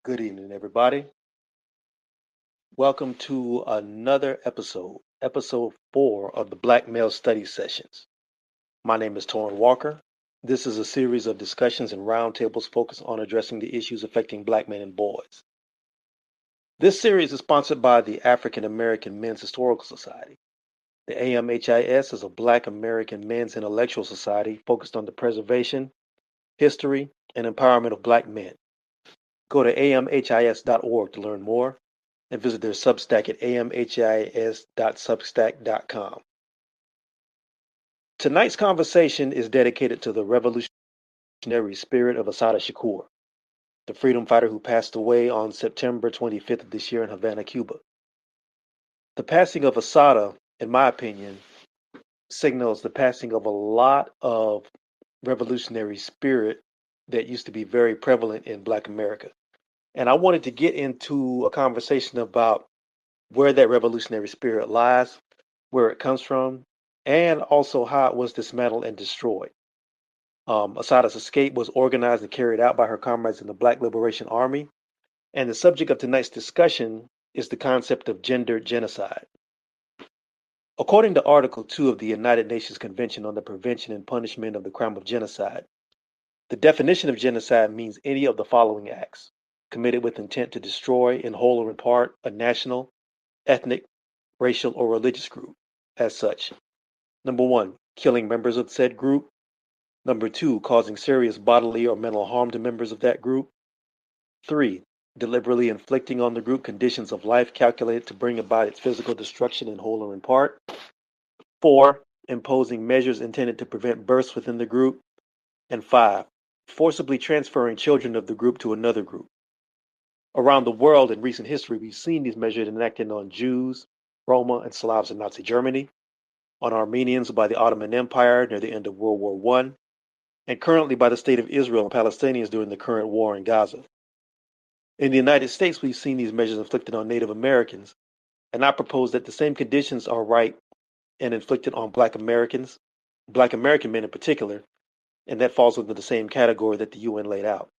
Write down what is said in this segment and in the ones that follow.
Good evening, everybody. Welcome to another episode 4 of the Black Male Studies Sessions. My name is Torrin Walker. This is a series of discussions and roundtables focused on addressing the issues affecting black men and boys. This series is sponsored by the African American Men's Historical Society. The AMHIS is a Black American men's intellectual society focused on the preservation, history, and empowerment of black men. Go to amhis.org to learn more and visit their Substack at amhis.substack.com. Tonight's conversation is dedicated to the revolutionary spirit of Assata Shakur, the freedom fighter who passed away on September 25th of this year in Havana, Cuba. The passing of Assata, in my opinion, signals the passing of a lot of revolutionary spirit that used to be very prevalent in Black America. And I wanted to get into a conversation about where that revolutionary spirit lies, where it comes from, and also how it was dismantled and destroyed. Asada's escape was organized and carried out by her comrades in the Black Liberation Army, and the subject of tonight's discussion is the concept of gender genocide. According to Article 2 of the United Nations Convention on the Prevention and Punishment of the Crime of Genocide, the definition of genocide means any of the following acts committed with intent to destroy, in whole or in part, a national, ethnic, racial, or religious group as such. Number one, killing members of said group. Number two, causing serious bodily or mental harm to members of that group. Three, deliberately inflicting on the group conditions of life calculated to bring about its physical destruction in whole or in part. Four, imposing measures intended to prevent births within the group. And five, forcibly transferring children of the group to another group. Around the world in recent history, we've seen these measures enacted on Jews, Roma, and Slavs in Nazi Germany, on Armenians by the Ottoman Empire near the end of World War I, and currently by the State of Israel and Palestinians during the current war in Gaza. In the United States, we've seen these measures inflicted on Native Americans, and I propose that the same conditions are right and inflicted on Black Americans, Black American men in particular, and that falls within the same category that the UN laid out.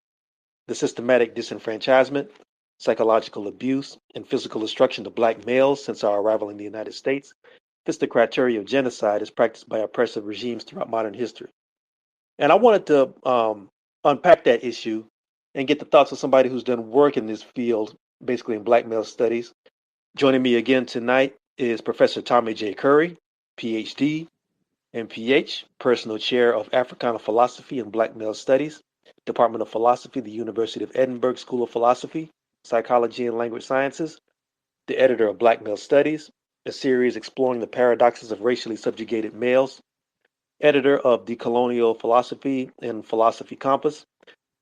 The systematic disenfranchisement, psychological abuse, and physical destruction of black males since our arrival in the United States fits the criteria of genocide as practiced by oppressive regimes throughout modern history. And I wanted to unpack that issue and get the thoughts of somebody who's done work in this field, basically in black male studies. Joining me again tonight is Professor Tommy J. Curry, Ph.D., MPH, Personal Chair of Africana Philosophy and Black Male Studies, Department of Philosophy, the University of Edinburgh School of Philosophy, Psychology and Language Sciences, the editor of Black Male Studies, a series exploring the paradoxes of racially subjugated males, editor of Decolonial Philosophy and Philosophy Compass,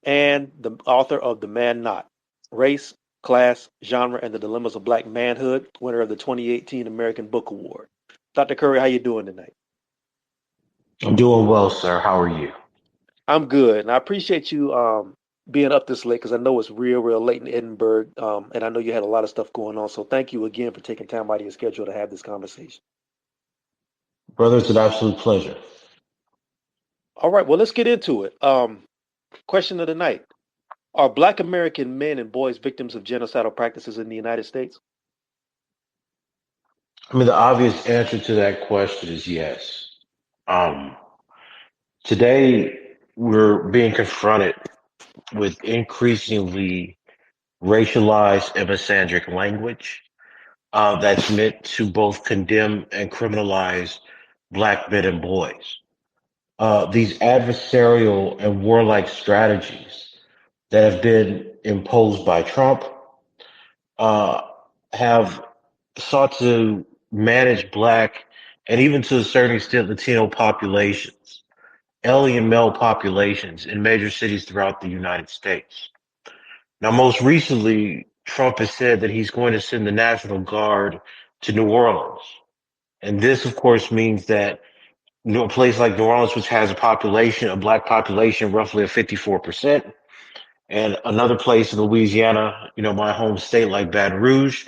and the author of The Man Not, Race, Class, Genre, and the Dilemmas of Black Manhood, winner of the 2018 American Book Award. Dr. Curry, how you doing tonight? I'm doing well, sir. How are you? I'm good, and I appreciate you being up this late because I know it's real late in Edinburgh, and I know you had a lot of stuff going on. So thank you again for taking time out of your schedule to have this conversation. Brother, it's an absolute pleasure. All right, well, let's get into it. Question of the night: Are Black American men and boys victims of genocidal practices in the United States? I mean, the obvious answer to that question is yes. Um, Today, we're being confronted with increasingly racialized and misandric language that's meant to both condemn and criminalize Black men and boys. These adversarial and warlike strategies that have been imposed by Trump uh, have sought to manage Black and even to a certain extent Latino populations, alien male populations in major cities throughout the United States. Now, most recently, Trump has said that he's going to send the National Guard to New Orleans. And this, of course, means that a place like New Orleans, which has a Black population, roughly of 54%, and another place in Louisiana, my home state, like Baton Rouge,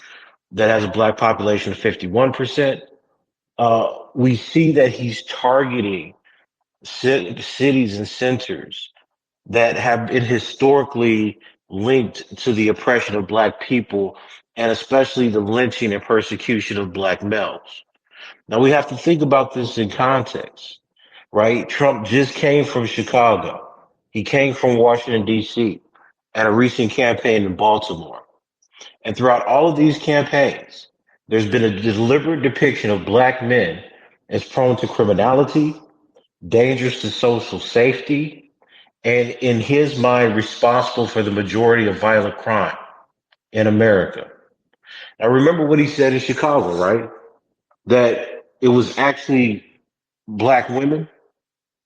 that has a Black population of 51%. We see that he's targeting cities and centers that have been historically linked to the oppression of black people and especially the lynching and persecution of black males. Now we have to think about this in context, right? Trump just came from Chicago. He came from Washington, D.C. and a recent campaign in Baltimore. And throughout all of these campaigns, there's been a deliberate depiction of black men as prone to criminality, dangerous to social safety, and in his mind, responsible for the majority of violent crime in America. Now, remember what he said in Chicago, right? That it was actually black women,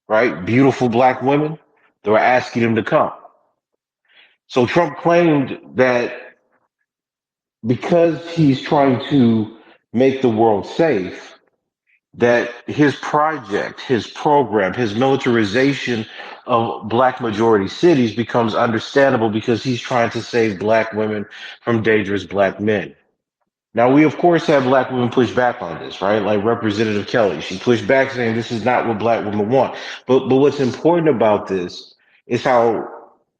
right? Beautiful black women that were asking him to come. So Trump claimed that because he's trying to make the world safe, that his project, his program, his militarization of black majority cities becomes understandable because he's trying to save black women from dangerous black men. Now, we of course have black women push back on this, right? Like Representative Kelly, she pushed back saying this is not what black women want. But what's important about this is how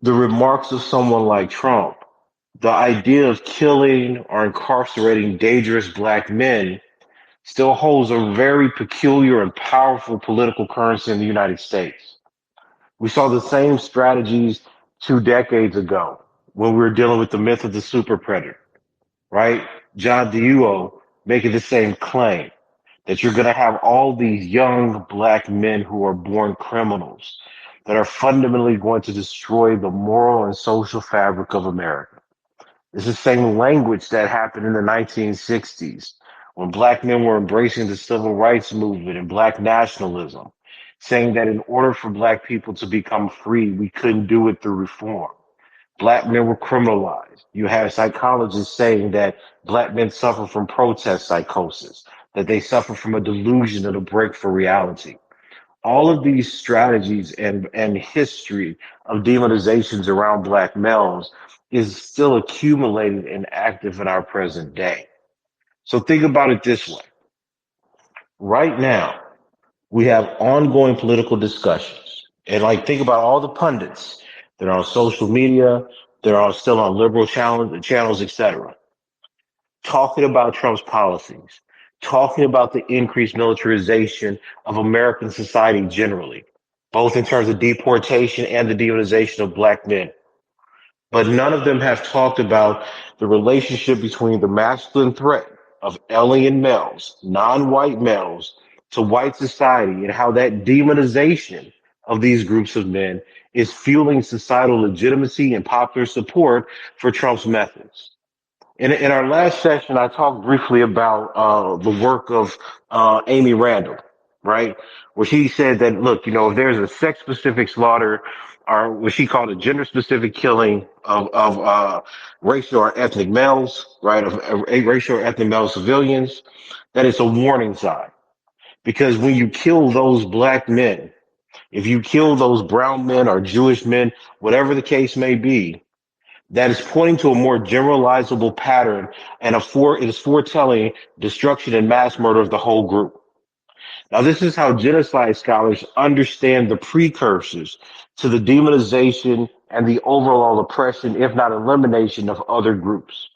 the remarks of someone like Trump, the idea of killing or incarcerating dangerous black men still holds a very peculiar and powerful political currency in the United States. We saw the same strategies 2 decades ago when we were dealing with the myth of the super predator, right? John Duo making the same claim that you're going to have all these young black men who are born criminals that are fundamentally going to destroy the moral and social fabric of America. It's the same language that happened in the 1960s when black men were embracing the civil rights movement and black nationalism, saying that in order for black people to become free, we couldn't do it through reform. Black men were criminalized. You have psychologists saying that black men suffer from protest psychosis, that they suffer from a delusion and a break for reality. All of these strategies and history of demonizations around black males is still accumulated and active in our present day. So think about it this way. Right now, we have ongoing political discussions. And like think about all the pundits that are on social media, that are still on liberal channels, etc., talking about Trump's policies, talking about the increased militarization of American society generally, both in terms of deportation and the demonization of black men. But none of them have talked about the relationship between the masculine threat of alien males, non-white males, to white society and how that demonization of these groups of men is fueling societal legitimacy and popular support for Trump's methods. In our last session, I talked briefly about the work of Amy Randall, right? Where she said that, look, if there's a sex specific slaughter or what she called a gender specific killing of racial or ethnic males, right, of racial or ethnic male civilians, that it's a warning sign. Because when you kill those black men, if you kill those brown men or Jewish men, whatever the case may be, that is pointing to a more generalizable pattern and it is foretelling destruction and mass murder of the whole group. Now, this is how genocide scholars understand the precursors to the demonization and the overall oppression, if not elimination, of other groups.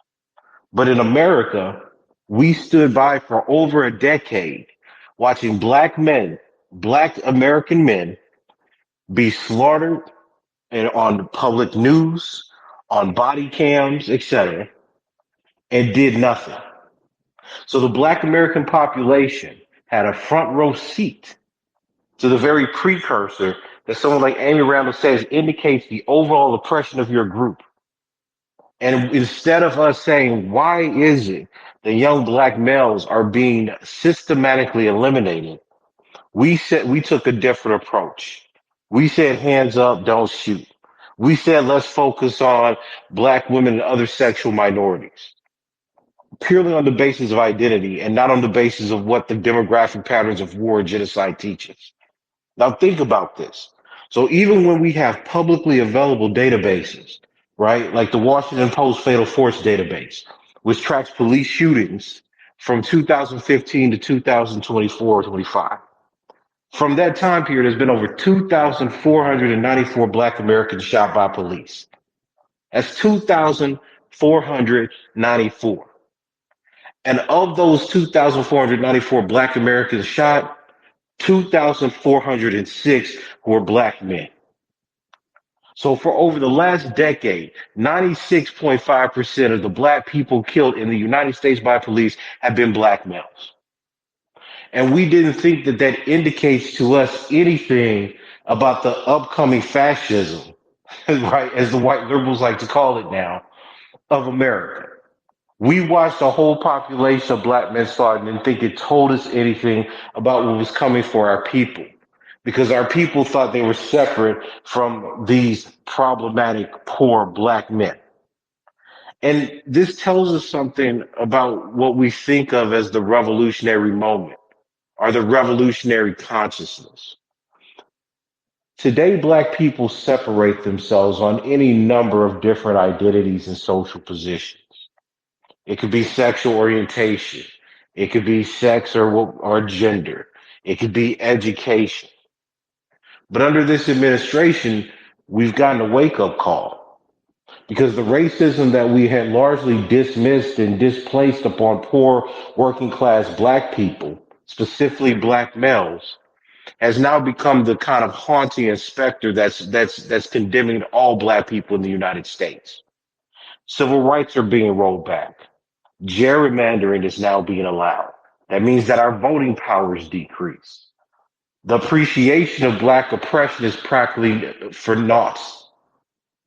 But in America, we stood by for over a decade watching black men, black American men, be slaughtered and on public news, on body cams, etc., and did nothing. So the black American population had a front row seat to the very precursor that someone like Amy Randall says indicates the overall oppression of your group. And instead of us saying, why is it that young black males are being systematically eliminated? We took a different approach. We said hands up, don't shoot. We said let's focus on black women and other sexual minorities purely on the basis of identity and not on the basis of what the demographic patterns of war and genocide teaches. Now think about this. So even when we have publicly available databases, right, like the Washington Post Fatal Force database, which tracks police shootings from 2015 to 2024 or 25. From that time period, there's been over 2,494 Black Americans shot by police. That's 2,494. And of those 2,494 black Americans shot, 2,406 were black men. So for over the last decade, 96.5% of the black people killed in the United States by police have been black males. And we didn't think that that indicates to us anything about the upcoming fascism, right, as the white liberals like to call it now, of America. We watched a whole population of black men start and didn't think it told us anything about what was coming for our people. Because our people thought they were separate from these problematic, poor black men. And this tells us something about what we think of as the revolutionary moment or the revolutionary consciousness. Today, black people separate themselves on any number of different identities and social positions. It could be sexual orientation. It could be sex or gender. It could be education. But under this administration, we've gotten a wake up call because the racism that we had largely dismissed and displaced upon poor working class black people, specifically black males, has now become the kind of haunting inspector that's condemning all black people in the United States. Civil rights are being rolled back. Gerrymandering is now being allowed. That means that our voting powers decrease. The appreciation of black oppression is practically for naught.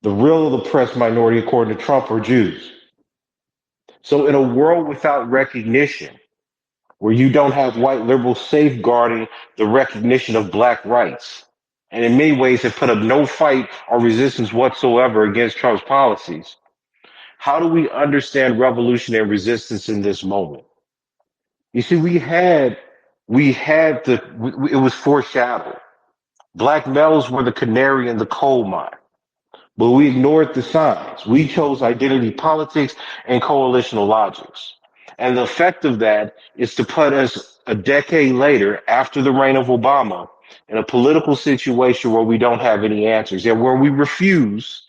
The real oppressed minority, according to Trump, are Jews. So in a world without recognition, where you don't have white liberals safeguarding the recognition of black rights, and in many ways have put up no fight or resistance whatsoever against Trump's policies, how do we understand revolutionary resistance in this moment? You see, it was foreshadowed. Black males were the canary in the coal mine, but we ignored the signs. We chose identity politics and coalitional logics. And the effect of that is to put us a decade later, after the reign of Obama, in a political situation where we don't have any answers and where we refuse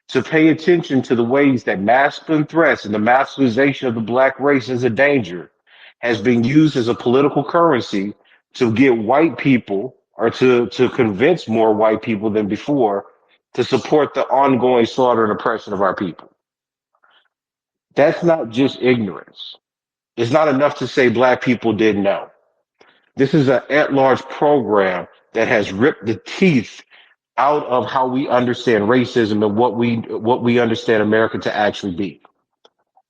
to pay attention to the ways that masculine threats and the masculinization of the black race as a danger has been used as a political currency to get white people or to convince more white people than before to support the ongoing slaughter and oppression of our people. That's not just ignorance. It's not enough to say black people didn't know. This is an at-large program that has ripped the teeth out of how we understand racism and what we understand America to actually be.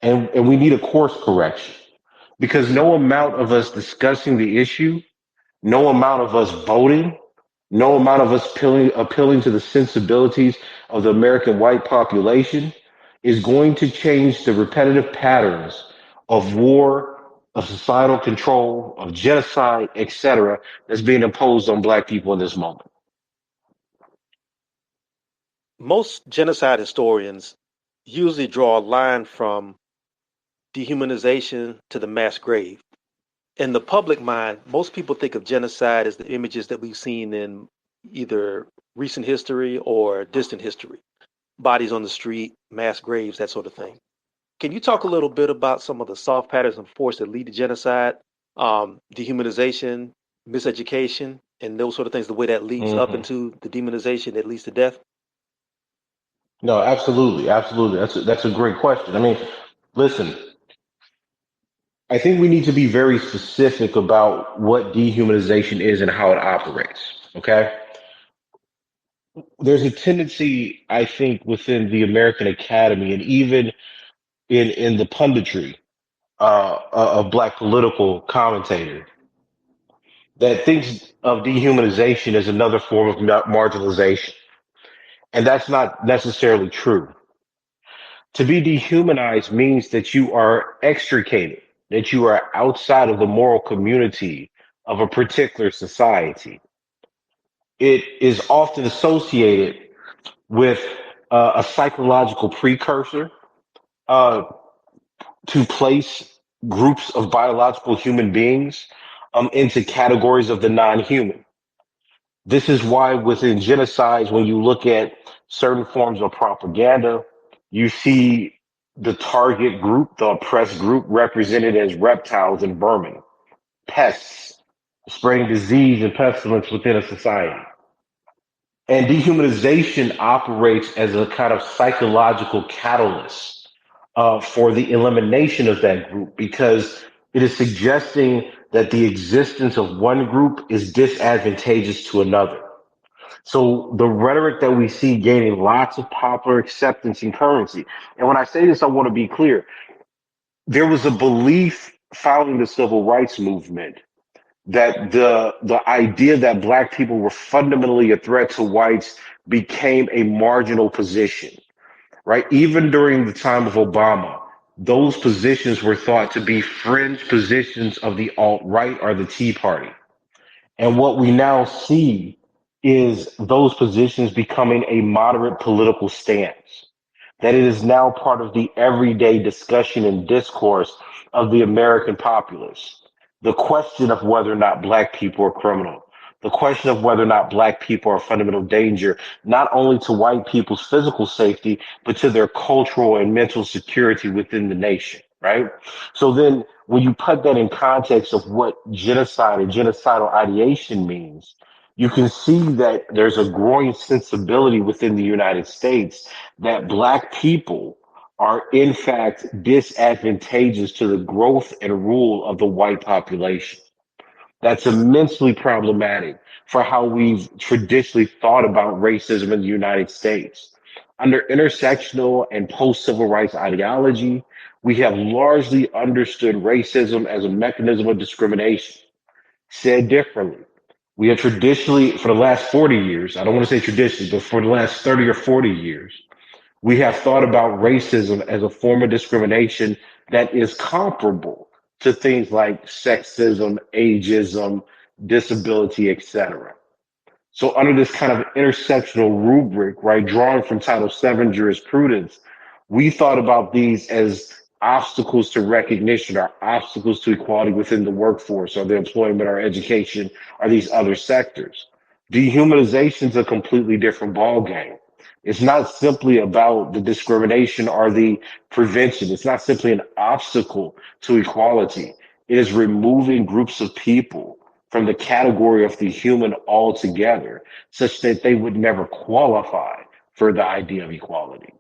And we need a course correction because no amount of us discussing the issue, no amount of us voting, no amount of us appealing to the sensibilities of the American white population is going to change the repetitive patterns of war, of societal control, of genocide, etc., that's being imposed on black people in this moment. Most genocide historians usually draw a line from dehumanization to the mass grave. In the public mind, most people think of genocide as the images that we've seen in either recent history or distant history, bodies on the street, mass graves, that sort of thing. Can you talk a little bit about some of the soft patterns and force that lead to genocide, dehumanization, miseducation, and those sort of things, the way that leads up Hmm. into the demonization that leads to death? No, absolutely, absolutely. That's a great question. I mean, listen, I think we need to be very specific about what dehumanization is and how it operates. Okay. There's a tendency, I think, within the American Academy and even in the punditry of black political commentator that thinks of dehumanization as another form of marginalization. And that's not necessarily true. To be dehumanized means that you are extricated, that you are outside of the moral community of a particular society. It is often associated with a psychological precursor uh, to place groups of biological human beings into categories of the non-human. This is why within genocides, when you look at certain forms of propaganda, You see the target group, the oppressed group, represented as reptiles and vermin, pests, spreading disease and pestilence within a society. And dehumanization operates as a kind of psychological catalyst for the elimination of that group because it is suggesting that the existence of one group is disadvantageous to another. So the rhetoric that we see gaining lots of popular acceptance and currency. And when I say this, I want to be clear. There was a belief following the civil rights movement that the idea that black people were fundamentally a threat to whites became a marginal position, right? Even during the time of Obama, those positions were thought to be fringe positions of the alt-right or the Tea Party. And what we now see is those positions becoming a moderate political stance, that it is now part of the everyday discussion and discourse of the American populace. The question of whether or not black people are criminal, the question of whether or not black people are a fundamental danger, not only to white people's physical safety, but to their cultural and mental security within the nation, right? So then when you put that in context of what genocide and genocidal ideation means, you can see that there's a growing sensibility within the United States that black people are in fact disadvantageous to the growth and rule of the white population. That's immensely problematic for how we've traditionally thought about racism in the United States. Under intersectional and post civil rights ideology, we have largely understood racism as a mechanism of discrimination. Said differently, we have traditionally, for the last 40 years, I don't want to say traditionally, but for the last 30 or 40 years, we have thought about racism as a form of discrimination that is comparable to things like sexism, ageism, disability, etc. So under this kind of intersectional rubric, right, drawing from Title VII jurisprudence, we thought about these as obstacles to recognition or obstacles to equality within the workforce or the employment or education or these other sectors. Dehumanization is a completely different ballgame. It's not simply about the discrimination or the prevention. It's not simply an obstacle to equality. It is removing groups of people from the category of the human altogether, such that they would never qualify for the idea of equality.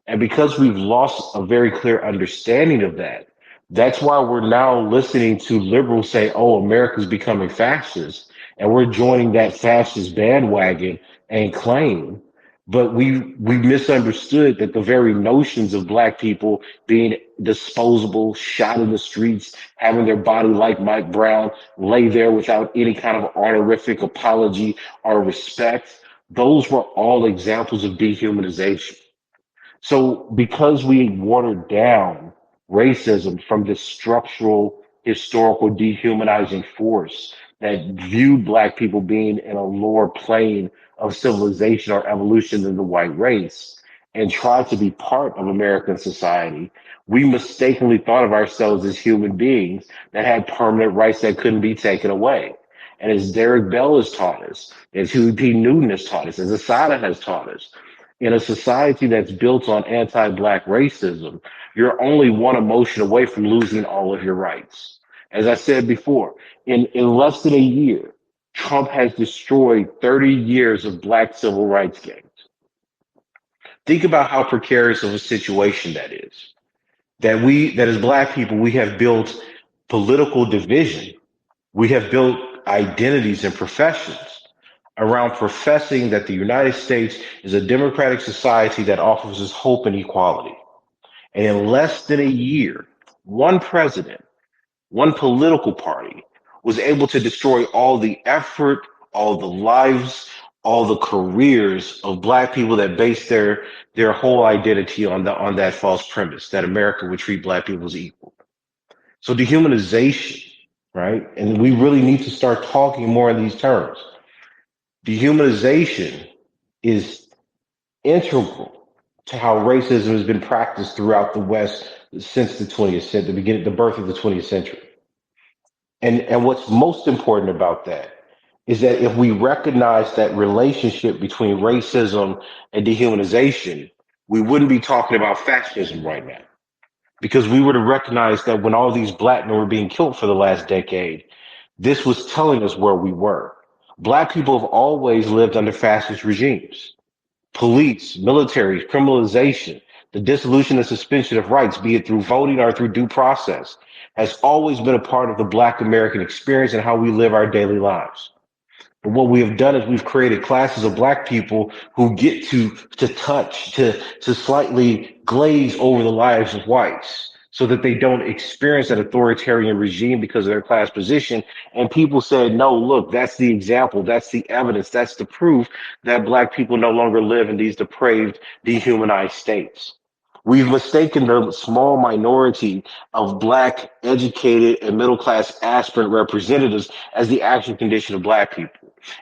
And because we've lost a very clear understanding of that, that's why we're now listening to liberals say, oh, America's becoming fascist. And we're joining that fascist bandwagon and claim. But we misunderstood that the very notions of black people being disposable, shot in the streets, having their body like Mike Brown, lay there without any kind of honorific apology or respect, those were all examples of dehumanization. So because we watered down racism from this structural, historical, dehumanizing force that viewed black people being in a lower plane of civilization or evolution than the white race and tried to be part of American society, we mistakenly thought of ourselves as human beings that had permanent rights that couldn't be taken away. And as Derek Bell has taught us, as Huey P. Newton has taught us, as Asada has taught us, in a society that's built on anti-black racism, you're only one emotion away from losing all of your rights. As I said before, in less than a year, Trump has destroyed 30 years of black civil rights gains. Think about how precarious of a situation that is. That as black people, we have built political division. We have built identities and professions around professing that the United States is a democratic society that offers us hope and equality. And in less than a year, one president, one political party was able to destroy all the effort, all the lives, all the careers of black people that base their whole identity on that false premise that America would treat black people as equal. So dehumanization, right? And we really need to start talking more in these terms. Dehumanization is integral to how racism has been practiced throughout the West since the 20th century, the birth of the 20th century. And what's most important about that is that if we recognize that relationship between racism and dehumanization, we wouldn't be talking about fascism right now, because we would have recognized that when all these black men were being killed for the last decade, this was telling us where we were. Black people have always lived under fascist regimes. Police, military, criminalization, the dissolution and suspension of rights, be it through voting or through due process, has always been a part of the Black American experience and how we live our daily lives. But what we have done is we've created classes of black people who get to touch, to slightly glaze over the lives of whites so that they don't experience an authoritarian regime because of their class position. And people said, no, look, that's the example, that's the evidence, that's the proof that black people no longer live in these depraved, dehumanized states. We've mistaken the small minority of black, educated, and middle class aspirant representatives as the actual condition of black people.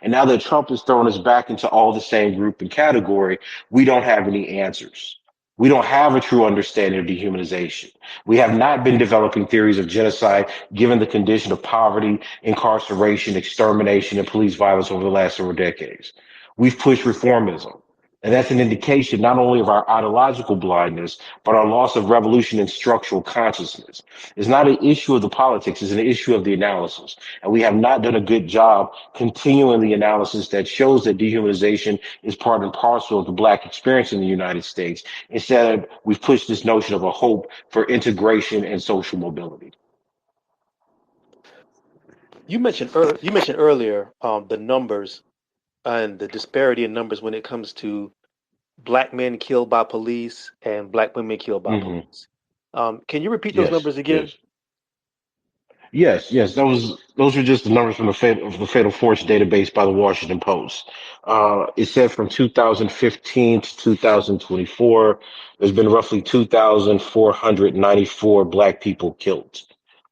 And now that Trump has thrown us back into all the same group and category, we don't have any answers. We don't have a true understanding of dehumanization. We have not been developing theories of genocide given the condition of poverty, incarceration, extermination, and police violence over the last several decades. We've pushed reformism. And that's an indication not only of our ideological blindness, but our loss of revolution and structural consciousness. It's not an issue of the politics, it's an issue of the analysis. And we have not done a good job continuing the analysis that shows that dehumanization is part and parcel of the black experience in the United States. Instead, we've pushed this notion of a hope for integration and social mobility. You mentioned earlier the numbers and the disparity in numbers when it comes to black men killed by police and black women killed by Hmm. police. Can you repeat those Yes, numbers again? yes. Yes, those were just the numbers from the Fatal Force database by the Washington Post. It said from 2015 to 2024, there's been roughly 2,494 black people killed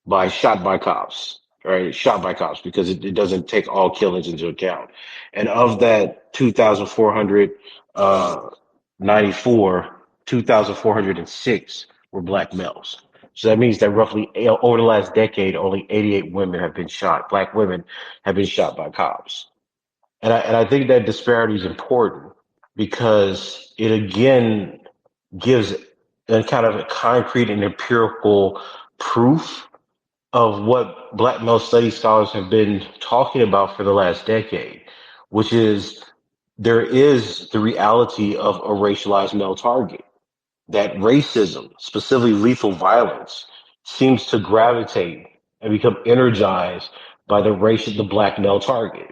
by shot by cops, right? Shot by cops because it doesn't take all killings into account. And of that 2,494, 2,406 were black males. So that means that roughly over the last decade, only 88 women have been shot. Black women have been shot by cops. And I think that disparity is important because it again gives a kind of a concrete and empirical proof of what Black male studies scholars have been talking about for the last decade, which is there is the reality of a racialized male target, that racism, specifically lethal violence, seems to gravitate and become energized by the black male target.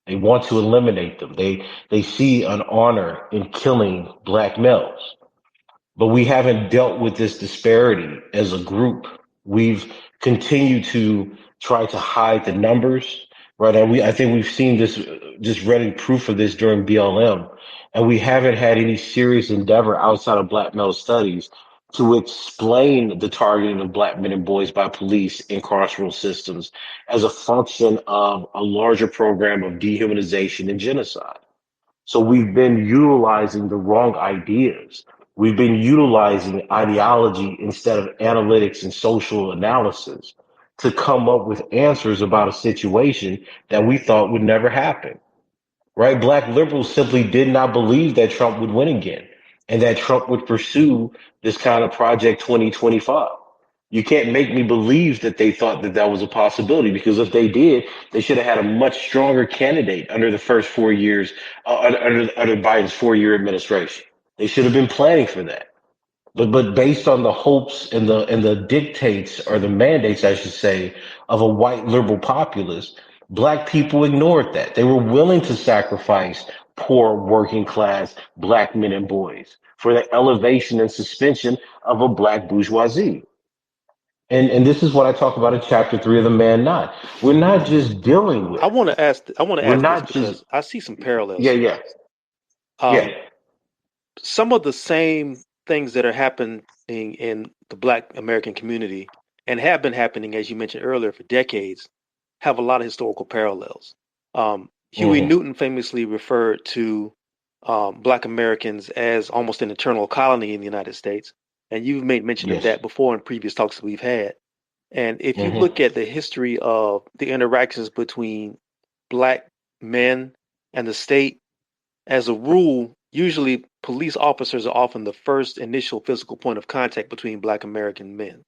They want to eliminate them. They see an honor in killing black males. But we haven't dealt with this disparity as a group. We've continued to try to hide the numbers, right? And I think we've seen this, just ready proof of this during BLM. And we haven't had any serious endeavor outside of black male studies to explain the targeting of black men and boys by police in carceral systems as a function of a larger program of dehumanization and genocide. So we've been utilizing the wrong ideas. We've been utilizing ideology instead of analytics and social analysis to come up with answers about a situation that we thought would never happen, right? Black liberals simply did not believe that Trump would win again and that Trump would pursue this kind of Project 2025. You can't make me believe that they thought that that was a possibility, because if they did, they should have had a much stronger candidate under the first 4 years, under Biden's 4 year administration. They should have been planning for that. But based on the hopes and the dictates, or the mandates, I should say, of a white liberal populace, black people ignored that. They were willing to sacrifice poor working class black men and boys for the elevation and suspension of a black bourgeoisie. And this is what I talk about in chapter 3 of the Man Not. We're not just dealing with, I want to we're ask this not just, because I see some parallels yeah, here. yeah, yeah. Um, some of the same things that are happening in the Black American community and have been happening, as you mentioned earlier, for decades, have a lot of historical parallels. Huey Hmm. Newton famously referred to Black Americans as almost an eternal colony in the United States, and you've made mention of Yes. that before in previous talks that we've had. And if you Hmm. look at the history of the interactions between Black men and the state, as a rule, Usually, police officers are often the first initial physical point of contact between Black American men.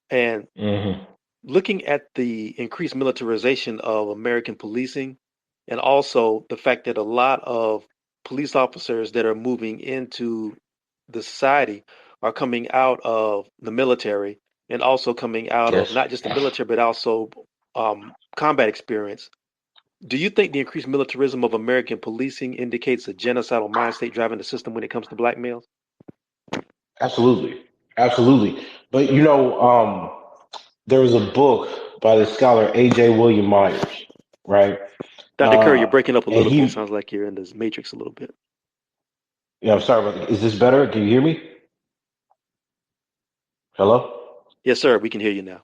And Hmm. looking at the increased militarization of American policing, and also the fact that a lot of police officers that are moving into the society are coming out of the military and also coming out of Yes. not just the military, but also combat experience. Do you think the increased militarism of American policing indicates a genocidal mind state driving the system when it comes to black males? Absolutely. Absolutely. But there was a book by the scholar A.J. William Myers, right? Dr. Curry, you're breaking up a And little bit. he, Sounds like you're in this matrix a little bit. I'm sorry about that. Is this better? Can you hear me? Hello? Yes, sir. We can hear you now.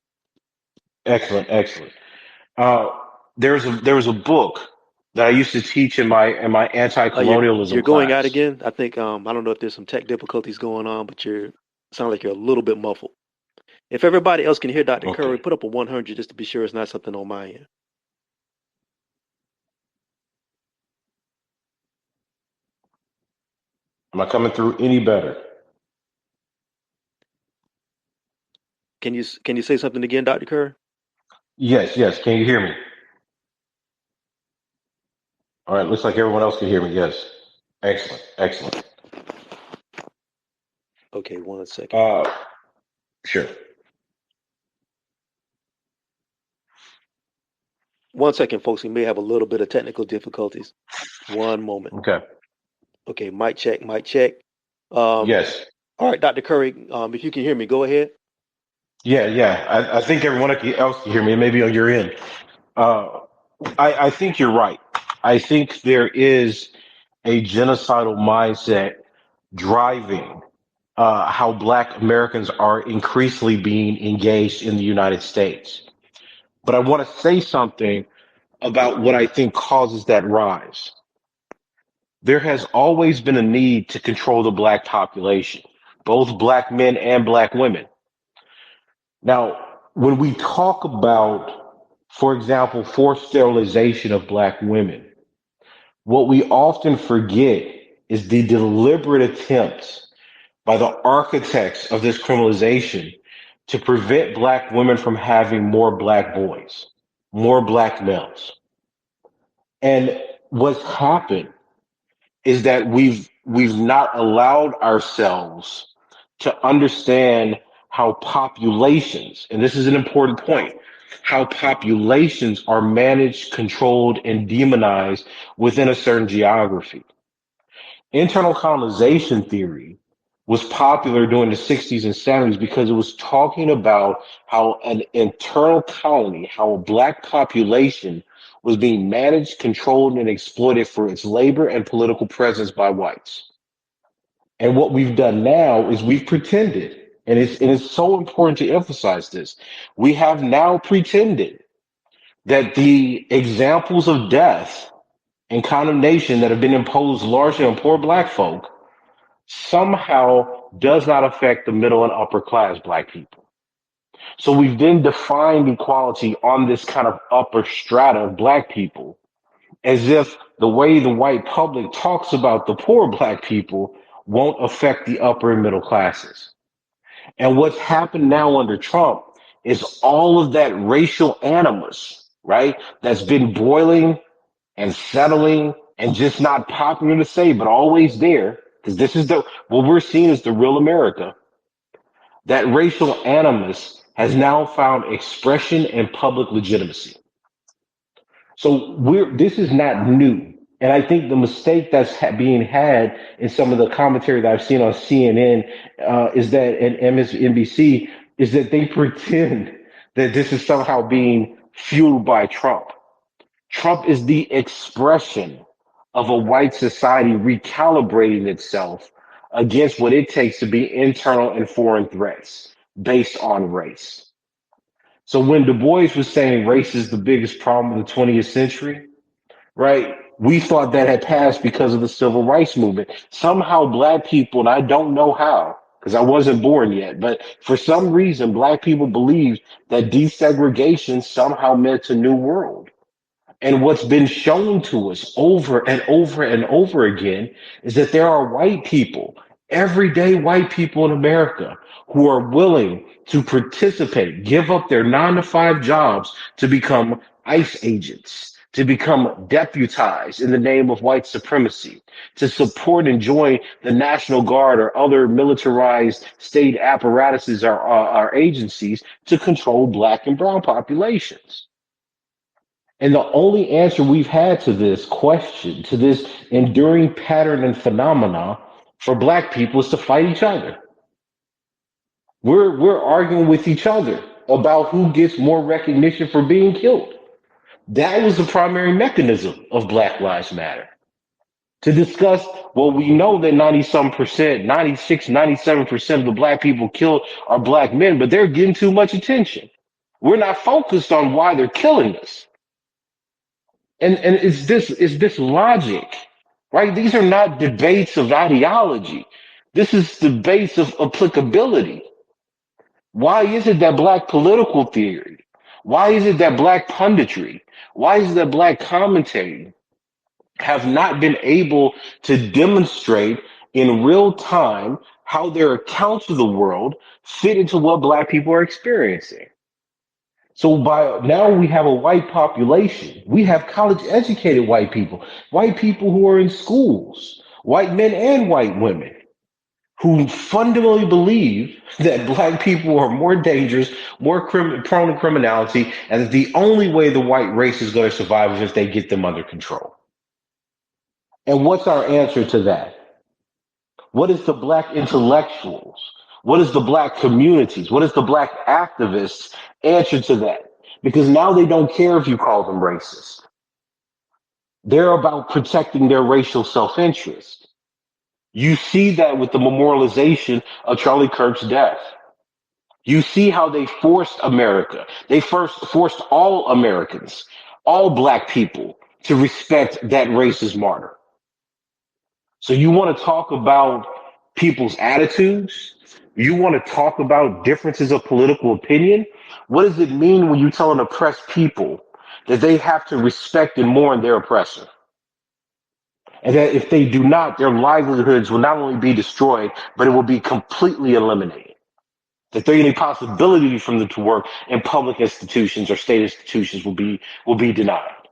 Excellent, excellent. Uh, there was a book that I used to teach in my You're anti-colonialism going out class. again. I think I don't know if there's some tech difficulties going on, but you sound like you're a little bit muffled. If everybody else can hear Dr. Curry, Okay. put up a 100 just to be sure it's not something on my end. Am I coming through any better? Can you say something again, Dr. Curry? Yes, yes. Can you hear me? All right. Looks like everyone else can hear me. Yes. Excellent, excellent. Okay, 1 second. Uh, sure. 1 second, folks. We may have a little bit of technical difficulties. One moment. Okay. Okay, mic check, mic check. Um, Yes. all right, Dr. Curry, if you can hear me, go ahead. Yeah, yeah. I think everyone else can hear me. It may be on your end. Uh, I think you're right. I think there is a genocidal mindset driving how Black Americans are increasingly being engaged in the United States. But I want to say something about what I think causes that rise. There has always been a need to control the Black population, both Black men and Black women. Now, when we talk about, for example, forced sterilization of Black women, what we often forget is the deliberate attempts by the architects of this criminalization to prevent Black women from having more Black boys, more Black males. And what's happened is that we've not allowed ourselves to understand how populations, and this is an important point, how populations are managed, controlled, and demonized within a certain geography. Internal colonization theory was popular during the 60s and 70s because it was talking about how an internal colony, how a Black population was being managed, controlled, and exploited for its labor and political presence by whites. And what we've done now is we've pretended, and it's so important to emphasize this. We have now pretended that the examples of death and condemnation that have been imposed largely on poor Black folk somehow does not affect the middle and upper class Black people. So we've then defined equality on this kind of upper strata of Black people, as if the way the white public talks about the poor Black people won't affect the upper and middle classes. And what's happened now under Trump is all of that racial animus, right? That's been boiling and settling and just not popular to say, but always there. Because this is what we're seeing is the real America. That racial animus has now found expression and public legitimacy. So this is not new. And I think the mistake that's being had in some of the commentary that I've seen on CNN is that, and MSNBC, is that they pretend that this is somehow being fueled by Trump. Trump is the expression of a white society recalibrating itself against what it takes to be internal and foreign threats based on race. So when Du Bois was saying race is the biggest problem of the 20th century, right? We thought that had passed because of the civil rights movement. Somehow Black people, and I don't know how, because I wasn't born yet, but for some reason, Black people believed that desegregation somehow meant a new world. And what's been shown to us over and over and over again is that there are white people, everyday white people in America, who are willing to participate, give up their 9 to 5 jobs to become ICE agents, to become deputized in the name of white supremacy, to support and join the National Guard or other militarized state apparatuses or agencies to control black and brown populations. And the only answer we've had to this question, to this enduring pattern and phenomena for black people is to fight each other. We're arguing with each other about who gets more recognition for being killed. That was the primary mechanism of Black Lives Matter. To discuss, well, we know that 90 some percent, 96, 97% of the black people killed are black men, but they're getting too much attention. We're not focused on why they're killing us. And it's this logic, right? These are not debates of ideology. This is debates of applicability. Why is it that black political theory? Why is it that black punditry? Why is it that black commentary have not been able to demonstrate in real time how their accounts of the world fit into what black people are experiencing? So by now we have a white population. We have college educated white people who are in schools, white men and white women who fundamentally believe that black people are more dangerous, more prone to criminality, and that the only way the white race is going to survive is if they get them under control. And what's our answer to that? What is the black intellectuals? What is the black communities? What is the black activists answer to that? Because now they don't care if you call them racist. They're about protecting their racial self-interest. You see that with the memorialization of Charlie Kirk's death. You see how they forced America. They first forced all Americans, all black people, to respect that racist martyr. So you want to talk about people's attitudes? You want to talk about differences of political opinion? What does it mean when you tell an oppressed people that they have to respect and mourn their oppressor? And that if they do not, their livelihoods will not only be destroyed, but it will be completely eliminated. That there any possibility for them to work in public institutions or state institutions will be denied.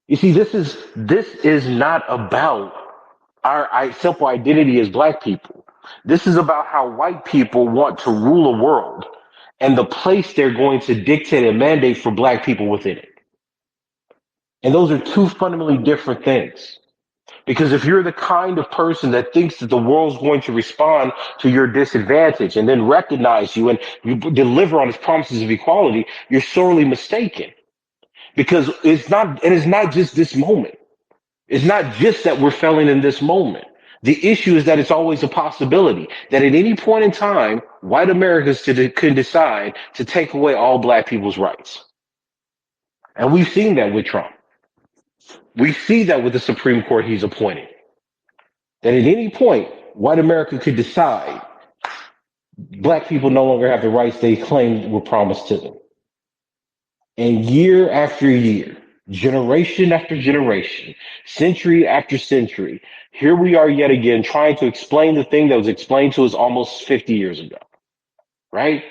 You see, this is not about our simple identity as black people. This is about how white people want to rule a world and the place they're going to dictate and mandate for black people within it. And those are two fundamentally different things. Because if you're the kind of person that thinks that the world's going to respond to your disadvantage and then recognize you and you deliver on its promises of equality, you're sorely mistaken. Because it's not just this moment. It's not just that we're failing in this moment. The issue is that it's always a possibility that at any point in time, white Americans could decide to take away all black people's rights. And we've seen that with Trump. We see that with the Supreme Court he's appointed. That at any point, white America could decide black people no longer have the rights they claimed were promised to them. And year after year, generation after generation, century after century, here we are yet again trying to explain the thing that was explained to us almost 50 years ago, right?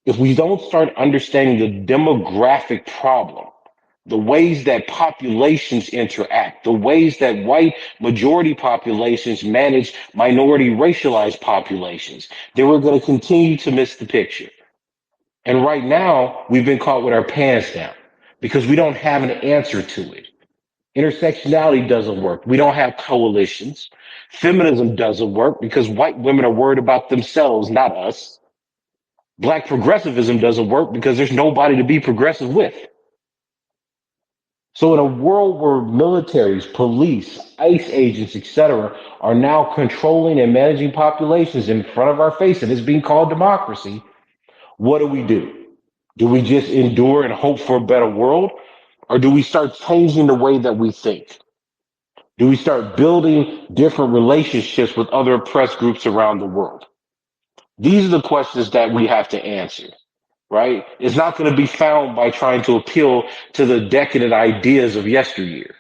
If we don't start understanding the demographic problem, the ways that populations interact, the ways that white majority populations manage minority racialized populations, then we're going to continue to miss the picture. And right now, we've been caught with our pants down because we don't have an answer to it. Intersectionality doesn't work. We don't have coalitions. Feminism doesn't work because white women are worried about themselves, not us. Black progressivism doesn't work because there's nobody to be progressive with. So in a world where militaries, police, ICE agents, etc., are now controlling and managing populations in front of our face, and it's being called democracy, what do? Do we just endure and hope for a better world? Or do we start changing the way that we think? Do we start building different relationships with other oppressed groups around the world? These are the questions that we have to answer. right? It's not going to be found by trying to appeal to the decadent ideas of yesteryear.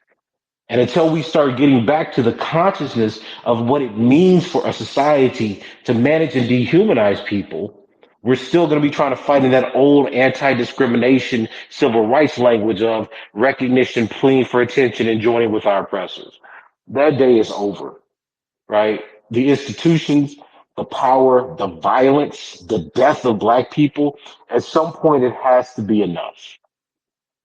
And until we start getting back to the consciousness of what it means for a society to manage and dehumanize people, we're still going to be trying to fight in that old anti-discrimination civil rights language of recognition, pleading for attention, and joining with our oppressors. That day is over, right? The institutions, the power, the violence, the death of black people, at some point it has to be enough.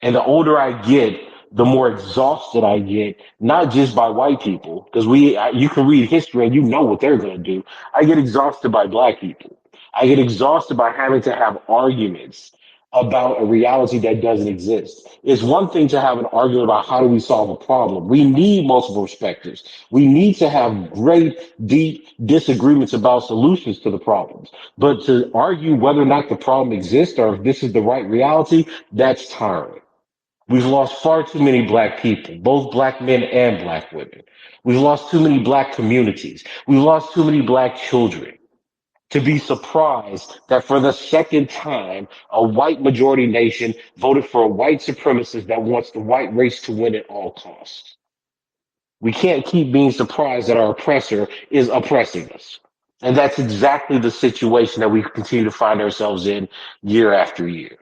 And the older I get, the more exhausted I get, not just by white people, because you can read history and you know what they're going to do. I get exhausted by black people. I get exhausted by having to have arguments about a reality that doesn't exist. It's one thing to have an argument about how do we solve a problem. We need multiple perspectives. We need to have great, deep disagreements about solutions to the problems. But to argue whether or not the problem exists or if this is the right reality, that's tiring. We've lost far too many black people, both black men and black women. We've lost too many black communities. We've lost too many black children to be surprised that for the second time, a white majority nation voted for a white supremacist that wants the white race to win at all costs. We can't keep being surprised that our oppressor is oppressing us. And that's exactly the situation that we continue to find ourselves in year after year.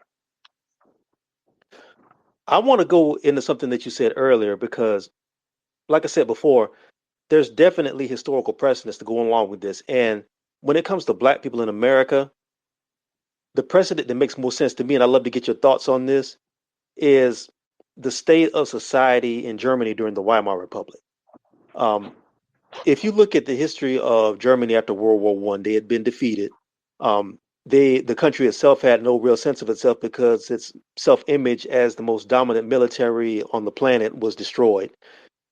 I want to go into something that you said earlier because, like I said before, there's definitely historical precedents to go along with this. And when it comes to black people in America, the precedent that makes more sense to me, and I'd love to get your thoughts on this, is the state of society in Germany during the Weimar Republic. Um, if you look at the history of Germany after World War One, they had been defeated. The country itself had no real sense of itself because its self image as the most dominant military on the planet was destroyed,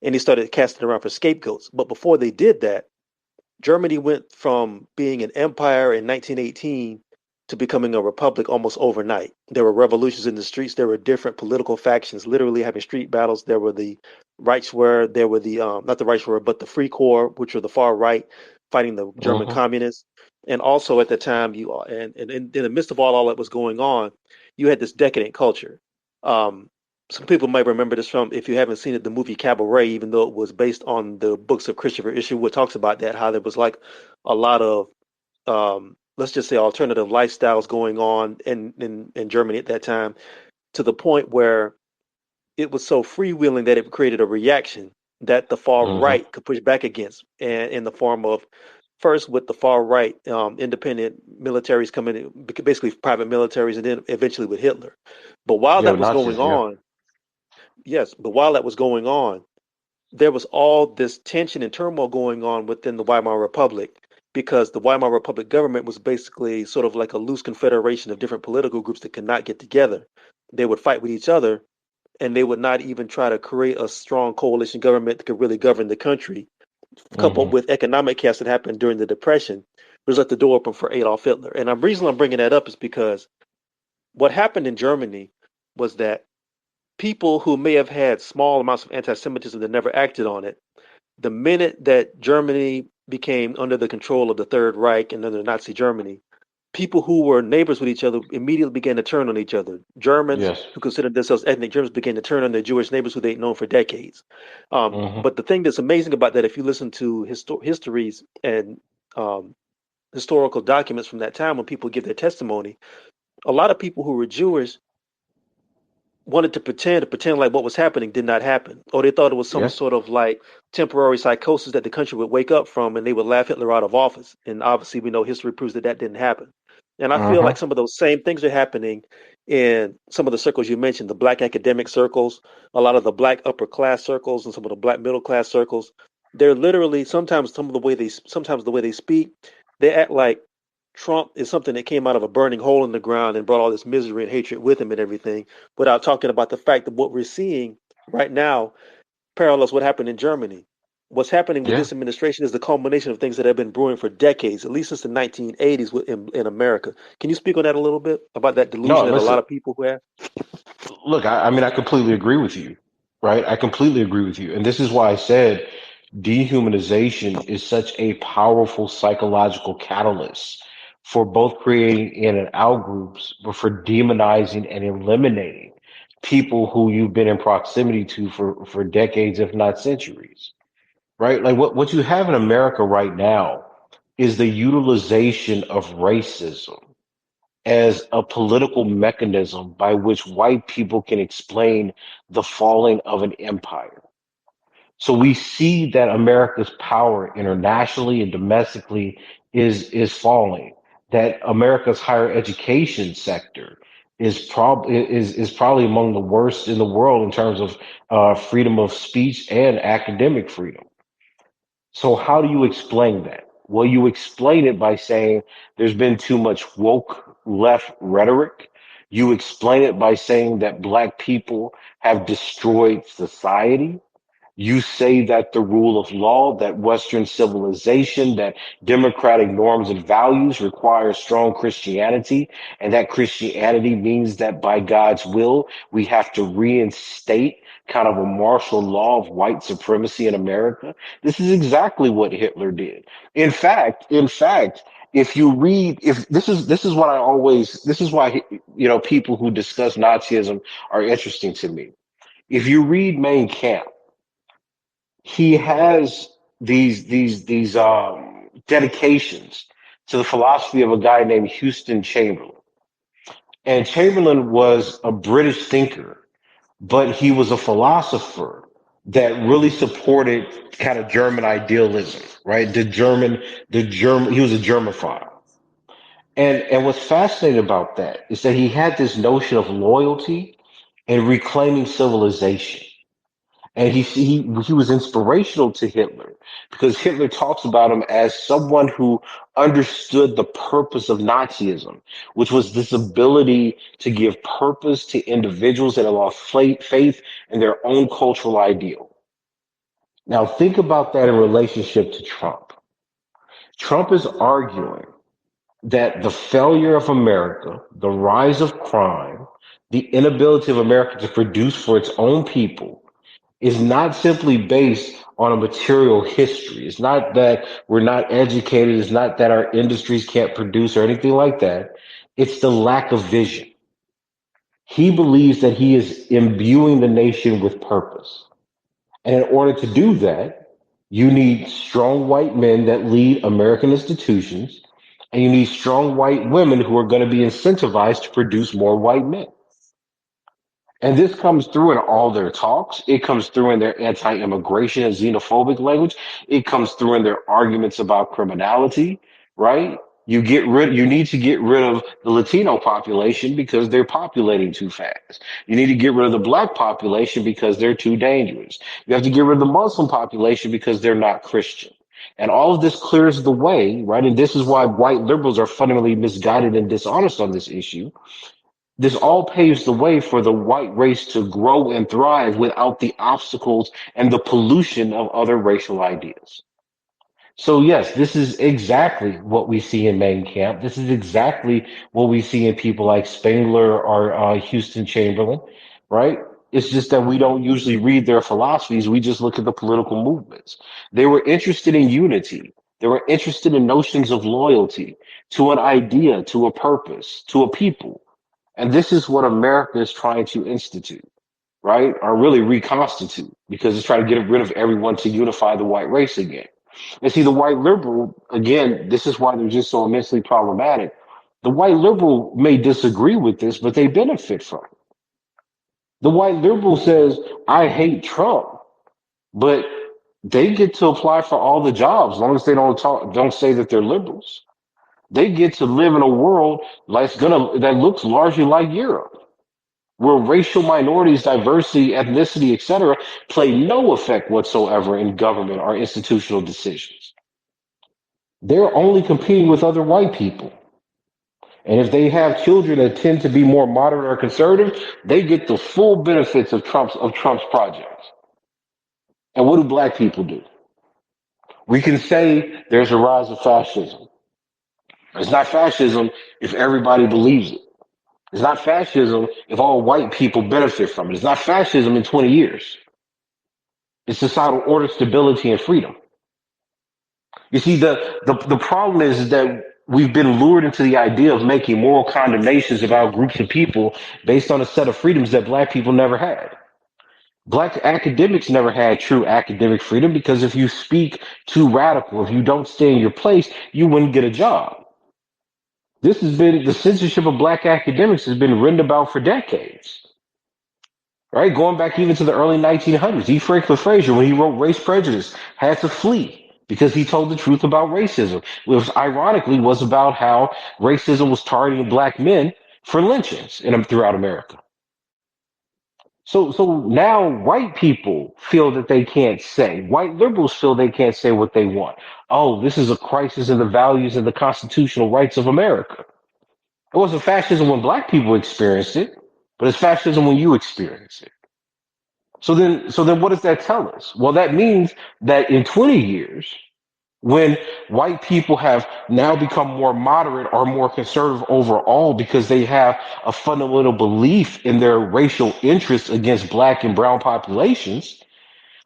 and they started casting around for scapegoats. But before they did that, Germany went from being an empire in 1918 to becoming a republic almost overnight. There were revolutions in the streets. There were different political factions literally having street battles. There were the Reichswehr, there were the not the Reichswehr, but the Free Corps, which were the far right fighting the German Mm-hmm. communists. And also at the time, and in the midst of all that was going on, you had this decadent culture. Um, some people might remember this from, if you haven't seen it, the movie Cabaret, even though it was based on the books of Christopher Isherwood, talks about that, how there was like a lot of, let's just say, alternative lifestyles going on in Germany at that time, to the point where it was so freewheeling that it created a reaction that the far Mm-hmm. right could push back against, and in the form of, first with the far right independent militaries coming in, basically private militaries, and then eventually with Hitler. But while Yeah, that with was going Nazis, yeah. on, yes, but while that was going on, there was all this tension and turmoil going on within the Weimar Republic, because the Weimar Republic government was basically sort of like a loose confederation of different political groups that could not get together. They would fight with each other, and they would not even try to create a strong coalition government that could really govern the country. Coupled Mm-hmm. with economic chaos that happened during the Depression, was left the door open for Adolf Hitler. And the reason I'm bringing that up is because what happened in Germany was that people who may have had small amounts of anti-Semitism that never acted on it, the minute that Germany became under the control of the Third Reich and under Nazi Germany, people who were neighbors with each other immediately began to turn on each other. Germans Yes. who considered themselves ethnic Germans began to turn on their Jewish neighbors who they'd known for decades. Mm-hmm. But the thing that's amazing about that, if you listen to histories and um, historical documents from that time when people give their testimony, a lot of people who were Jewish wanted to pretend like what was happening did not happen, or they thought it was some Yes. sort of like temporary psychosis that the country would wake up from, and they would laugh Hitler out of office. And obviously, we know history proves that that didn't happen. And I feel Uh-huh. like some of those same things are happening in some of the circles you mentioned, the black academic circles, a lot of the black upper class circles, and some of the black middle class circles. They're literally, sometimes the way they speak, they act like Trump is something that came out of a burning hole in the ground and brought all this misery and hatred with him and everything, without talking about the fact that what we're seeing right now parallels what happened in Germany. What's happening with Yeah. this administration is the culmination of things that have been brewing for decades, at least since the 1980s in America. Can you speak on that a little bit about that No, delusion that a listen. lot of people who have? Look, I mean, I completely agree with you, right? I completely agree with you. And this is why I said dehumanization is such a powerful psychological catalyst for both creating in and out groups, but for demonizing and eliminating people who you've been in proximity to for decades, if not centuries, right? Like what you have in America right now is the utilization of racism as a political mechanism by which white people can explain the falling of an empire. So we see that America's power internationally and domestically is falling. That America's higher education sector is probably among the worst in the world in terms of freedom of speech and academic freedom. So how do you explain that? Well, you explain it by saying there's been too much woke left rhetoric. You explain it by saying that black people have destroyed society. You say that the rule of law, that Western civilization, that democratic norms and values require strong Christianity, and that Christianity means that by God's will, we have to reinstate kind of a martial law of white supremacy in America. This is exactly what Hitler did. In fact, if you read, if this is what I always, this is why, people who discuss Nazism are interesting to me. If you read Mein Kampf, he has these dedications to the philosophy of a guy named Houston Chamberlain. And Chamberlain was a British thinker, but he was a philosopher that really supported kind of German idealism, right? He was a Germophile. And what's fascinating about that is that he had this notion of loyalty and reclaiming civilization. And he was inspirational to Hitler because Hitler talks about him as someone who understood the purpose of Nazism, which was this ability to give purpose to individuals that have lost faith in their own cultural ideal. Now think about that in relationship to Trump. Trump is arguing that the failure of America, the rise of crime, the inability of America to produce for its own people is not simply based on a material history. It's not that we're not educated. It's not that our industries can't produce or anything like that. It's the lack of vision. He believes that he is imbuing the nation with purpose. And in order to do that, you need strong white men that lead American institutions, and you need strong white women who are going to be incentivized to produce more white men. And this comes through in all their talks. It comes through in their anti-immigration and xenophobic language. It comes through in their arguments about criminality, right? You need to get rid of the Latino population because they're populating too fast. You need to get rid of the black population because they're too dangerous. You have to get rid of the Muslim population because they're not Christian. And all of this clears the way, right? And this is why white liberals are fundamentally misguided and dishonest on this issue. This all paves the way for the white race to grow and thrive without the obstacles and the pollution of other racial ideas. So yes, this is exactly what we see in Mein Kampf. This is exactly what we see in people like Spengler or Houston Chamberlain, right? It's just that we don't usually read their philosophies. We just look at the political movements. They were interested in unity. They were interested in notions of loyalty to an idea, to a purpose, to a people. And this is what America is trying to institute, right? Or really reconstitute, because it's trying to get rid of everyone to unify the white race again. And see, the white liberal, again, this is why they're just so immensely problematic. The white liberal may disagree with this, but they benefit from it. The white liberal says, I hate Trump, but they get to apply for all the jobs as long as they don't say that they're liberals. They get to live in a world that looks largely like Europe, where racial minorities, diversity, ethnicity, etc., play no effect whatsoever in government or institutional decisions. They're only competing with other white people. And if they have children that tend to be more moderate or conservative, they get the full benefits of Trump's projects. And what do black people do? We can say there's a rise of fascism. It's not fascism if everybody believes it. It's not fascism if all white people benefit from it. It's not fascism in 20 years. It's societal order, stability, and freedom. You see, the problem is that we've been lured into the idea of making moral condemnations about groups of people based on a set of freedoms that black people never had. Black academics never had true academic freedom because if you speak too radical, if you don't stay in your place, you wouldn't get a job. This has been the censorship of black academics has been written about for decades, right? Going back even to the early 1900s. E. Franklin Frazier, when he wrote Race Prejudice, had to flee because he told the truth about racism, which ironically was about how racism was targeting black men for lynchings throughout America. So now white people feel that they can't say, white liberals feel they can't say what they want. Oh, this is a crisis in the values and the constitutional rights of America. It wasn't fascism when black people experienced it, but it's fascism when you experience it. So then what does that tell us? Well, that means that in 20 years, when white people have now become more moderate or more conservative overall because they have a fundamental belief in their racial interests against black and brown populations,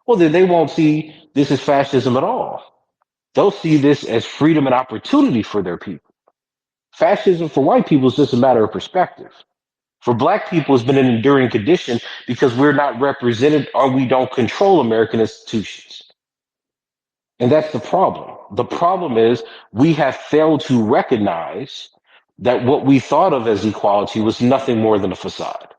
well, then they won't see this as fascism at all. They'll see this as freedom and opportunity for their people. Fascism for white people is just a matter of perspective. For black people, it's been an enduring condition because we're not represented or we don't control American institutions. And that's the problem. The problem is we have failed to recognize that what we thought of as equality was nothing more than a facade.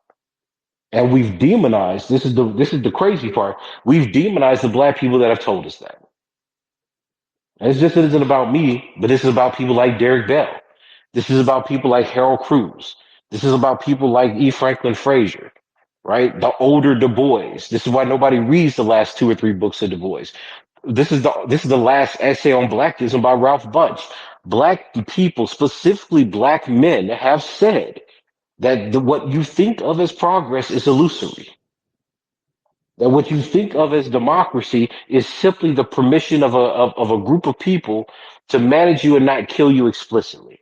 And we've demonized, this is the crazy part. We've demonized the black people that have told us that. And it's just it isn't about me, but this is about people like Derek Bell. This is about people like Harold Cruz. This is about people like E. Franklin Frazier, right? The older Du Bois. This is why nobody reads the last two or three books of Du Bois. This is the last essay on blackism by Ralph Bunche. Black people, specifically black men, have said that what you think of as progress is illusory. That what you think of as democracy is simply the permission of a group of people to manage you and not kill you explicitly.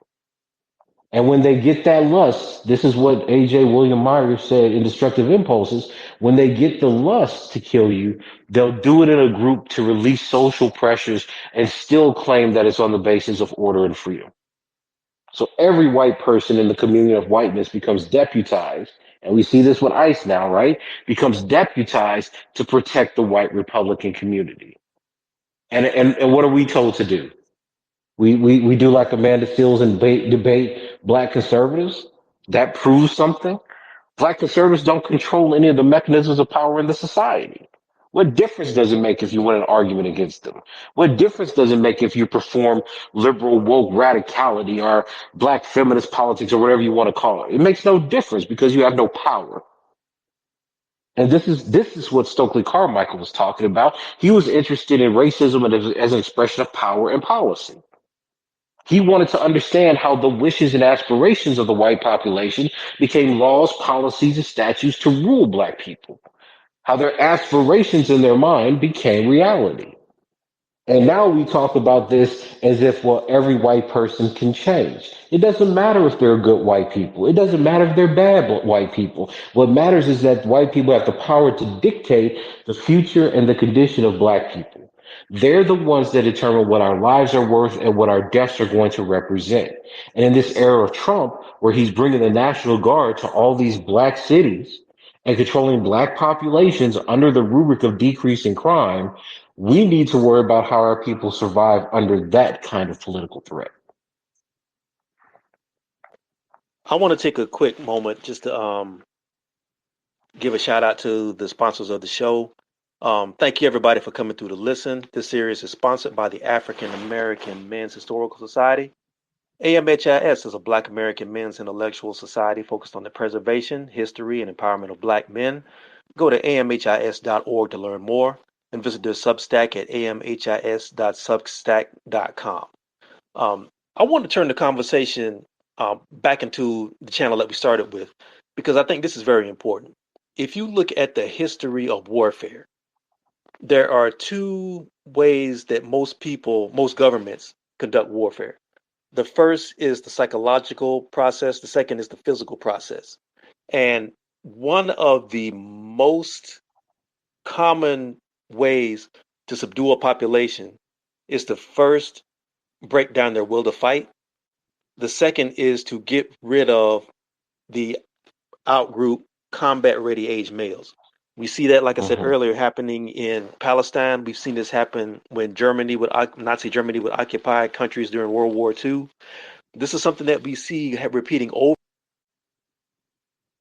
And when they get that lust, this is what A.J. William Myers said in Destructive Impulses. When they get the lust to kill you, they'll do it in a group to release social pressures and still claim that it's on the basis of order and freedom. So every white person in the community of whiteness becomes deputized, and we see this with ICE now, right? Becomes deputized to protect the white Republican community. And what are we told to do? We do like Amanda Seals and debate black conservatives. That proves something. Black conservatives don't control any of the mechanisms of power in the society. What difference does it make if you win an argument against them? What difference does it make if you perform liberal woke radicality or black feminist politics or whatever you want to call it? It makes no difference because you have no power. And this is what Stokely Carmichael was talking about. He was interested in racism as an expression of power and policy. He wanted to understand how the wishes and aspirations of the white population became laws, policies, and statutes to rule black people. How their aspirations in their mind became reality. And now we talk about this as if, well, every white person can change. It doesn't matter if they're good white people. It doesn't matter if they're bad white people. What matters is that white people have the power to dictate the future and the condition of black people. They're the ones that determine what our lives are worth and what our deaths are going to represent. And in this era of Trump, where he's bringing the National Guard to all these black cities and controlling black populations under the rubric of decreasing crime, we need to worry about how our people survive under that kind of political threat. I want to take a quick moment just to give a shout out to the sponsors of the show. Thank you everybody for coming through to listen. This series is sponsored by the African American Men's Historical Society. AMHIS is a Black American men's intellectual society focused on the preservation, history, and empowerment of Black men. Go to amhis.org to learn more and visit their Substack at amhis.substack.com. I want to turn the conversation back into the channel that we started with because I think this is very important. If you look at the history of warfare, there are two ways that most governments conduct warfare. The first is the psychological process, the second is the physical process. And one of the most common ways to subdue a population is to first break down their will to fight The second is to get rid of the outgroup combat ready age males. We see that, like I said Hmm. earlier, happening in Palestine. We've seen this happen when Germany would, Nazi Germany would occupy countries during World War II. This is something that we see repeating over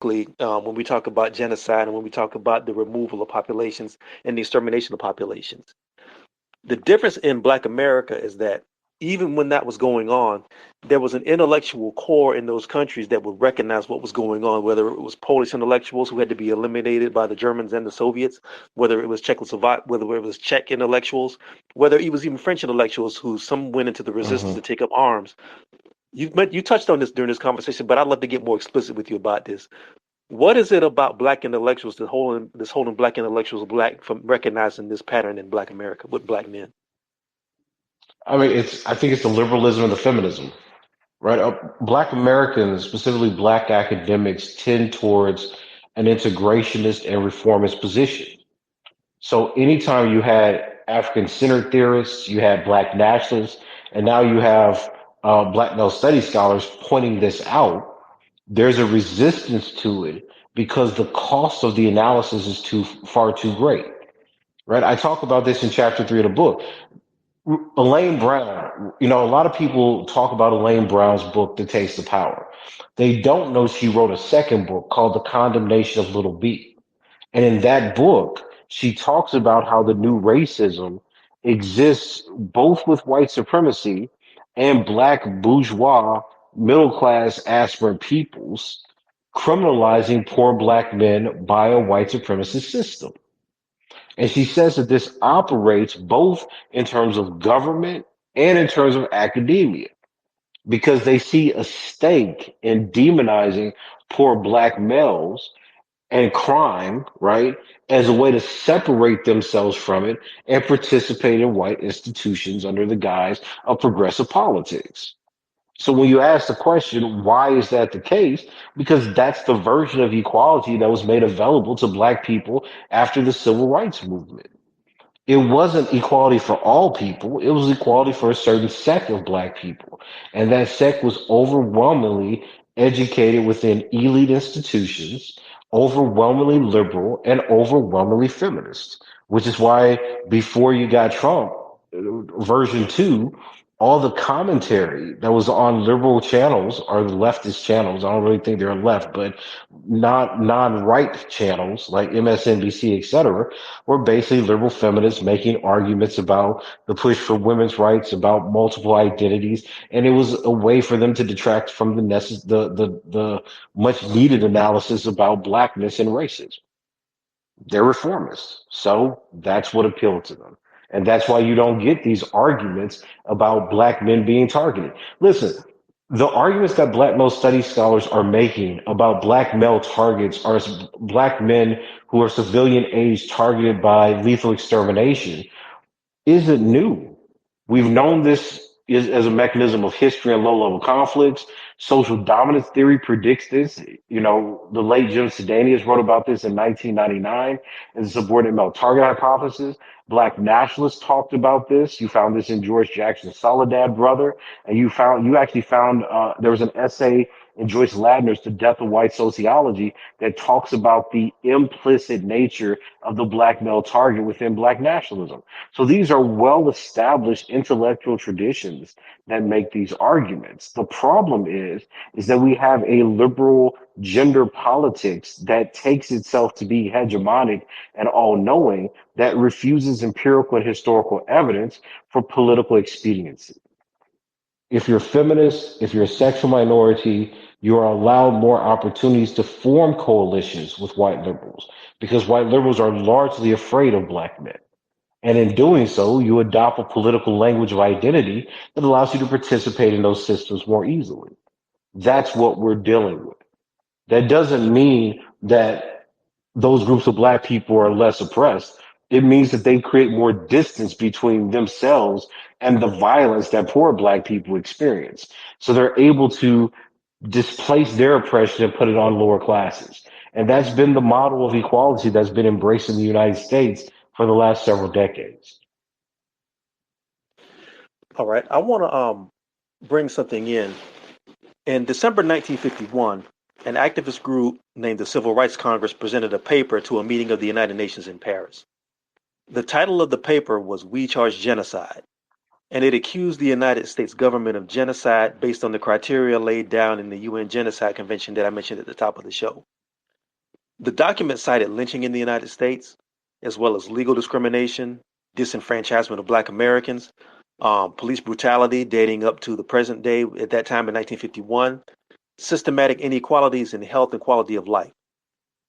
when we talk about genocide and when we talk about the removal of populations and the extermination of populations. The difference in Black America is that even when that was going on, there was an intellectual core in those countries that would recognize what was going on, whether it was Polish intellectuals who had to be eliminated by the Germans and the Soviets, whether it was Czechoslovak, whether it was Czech intellectuals, whether it was even French intellectuals who some went into the resistance to Hmm. take up arms. You touched on this during this conversation, but I'd love to get more explicit with you about this. What is it about Black intellectuals that's holding Black intellectuals black from recognizing this pattern in Black America with Black men? I mean, I think it's the liberalism and the feminism, right? Black Americans, specifically Black academics, tend towards an integrationist and reformist position. So anytime you had African centered theorists, you had Black nationalists, and now you have Black male studies scholars pointing this out, there's a resistance to it because the cost of the analysis is far too great, right? I talk about this in chapter 3 of the book. Elaine Brown, a lot of people talk about Elaine Brown's book, The Taste of Power. They don't know she wrote a second book called The Condemnation of Little B. And in that book, she talks about how the new racism exists both with white supremacy and black bourgeois, middle class aspirant peoples, criminalizing poor black men by a white supremacist system. And she says that this operates both in terms of government and in terms of academia because they see a stake in demonizing poor black males and crime, right, as a way to separate themselves from it and participate in white institutions under the guise of progressive politics. So when you ask the question, why is that the case? Because that's the version of equality that was made available to black people after the civil rights movement. It wasn't equality for all people. It was equality for a certain sect of black people. And that sect was overwhelmingly educated within elite institutions, overwhelmingly liberal, and overwhelmingly feminist, which is why before you got Trump, version two, all the commentary that was on liberal channels or the leftist channels, I don't really think they're left, but not non-right channels like MSNBC, et cetera, were basically liberal feminists making arguments about the push for women's rights, about multiple identities, and it was a way for them to detract from the much needed analysis about blackness and racism. They're reformists, so that's what appealed to them. And that's why you don't get these arguments about black men being targeted. Listen, the arguments that black male studies scholars are making about black male targets are black men who are civilian age targeted by lethal extermination isn't new. We've known this is as a mechanism of history and low-level conflicts. Social dominance theory predicts this. The late Jim Sedanius wrote about this in 1999 as a subordinate male target hypothesis. Black nationalists talked about this. You found this in George Jackson's Soledad Brother, and you actually found there was an essay in Joyce Ladner's The Death of White Sociology that talks about the implicit nature of the black male target within black nationalism. So these are well established intellectual traditions that make these arguments. The problem is that we have a liberal gender politics that takes itself to be hegemonic and all knowing that refuses empirical and historical evidence for political expediency. If you're a feminist, if you're a sexual minority, you are allowed more opportunities to form coalitions with white liberals because white liberals are largely afraid of black men. And in doing so, you adopt a political language of identity that allows you to participate in those systems more easily. That's what we're dealing with. That doesn't mean that those groups of black people are less oppressed. It means that they create more distance between themselves and the violence that poor black people experience. So they're able to displace their oppression and put it on lower classes. And that's been the model of equality that's been embraced in the United States for the last several decades. All right, I want to bring something in. In December 1951, an activist group named the Civil Rights Congress presented a paper to a meeting of the United Nations in Paris. The title of the paper was We Charge Genocide, and it accused the United States government of genocide based on the criteria laid down in the UN Genocide Convention that I mentioned at the top of the show. The document cited lynching in the United States, as well as legal discrimination, disenfranchisement of Black Americans, police brutality dating up to the present day at that time in 1951, systematic inequalities in health and quality of life.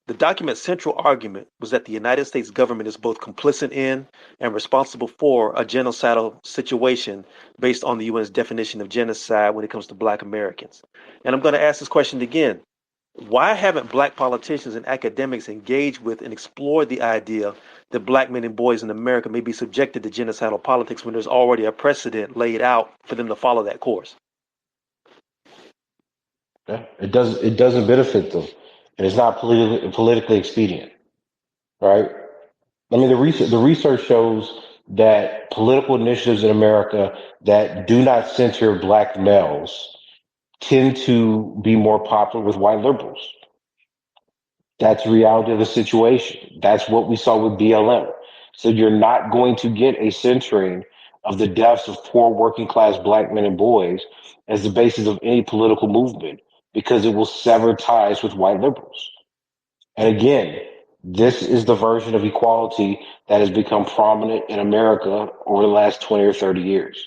The document's central argument was that the United States government is both complicit in and responsible for a genocidal situation based on the UN's definition of genocide when it comes to Black Americans. And I'm going to ask this question again. Why haven't Black politicians and academics engaged with and explored the idea that Black men and boys in America may be subjected to genocidal politics when there's already a precedent laid out for them to follow that course? Yeah. It doesn't benefit them, and it's not politically expedient, right? I mean, the research shows that political initiatives in America that do not center black males tend to be more popular with white liberals. That's the reality of the situation. That's what we saw with BLM. So you're not going to get a centering of the deaths of poor working class black men and boys as the basis of any political movement because it will sever ties with white liberals. And again, this is the version of equality that has become prominent in America over the last 20 or 30 years.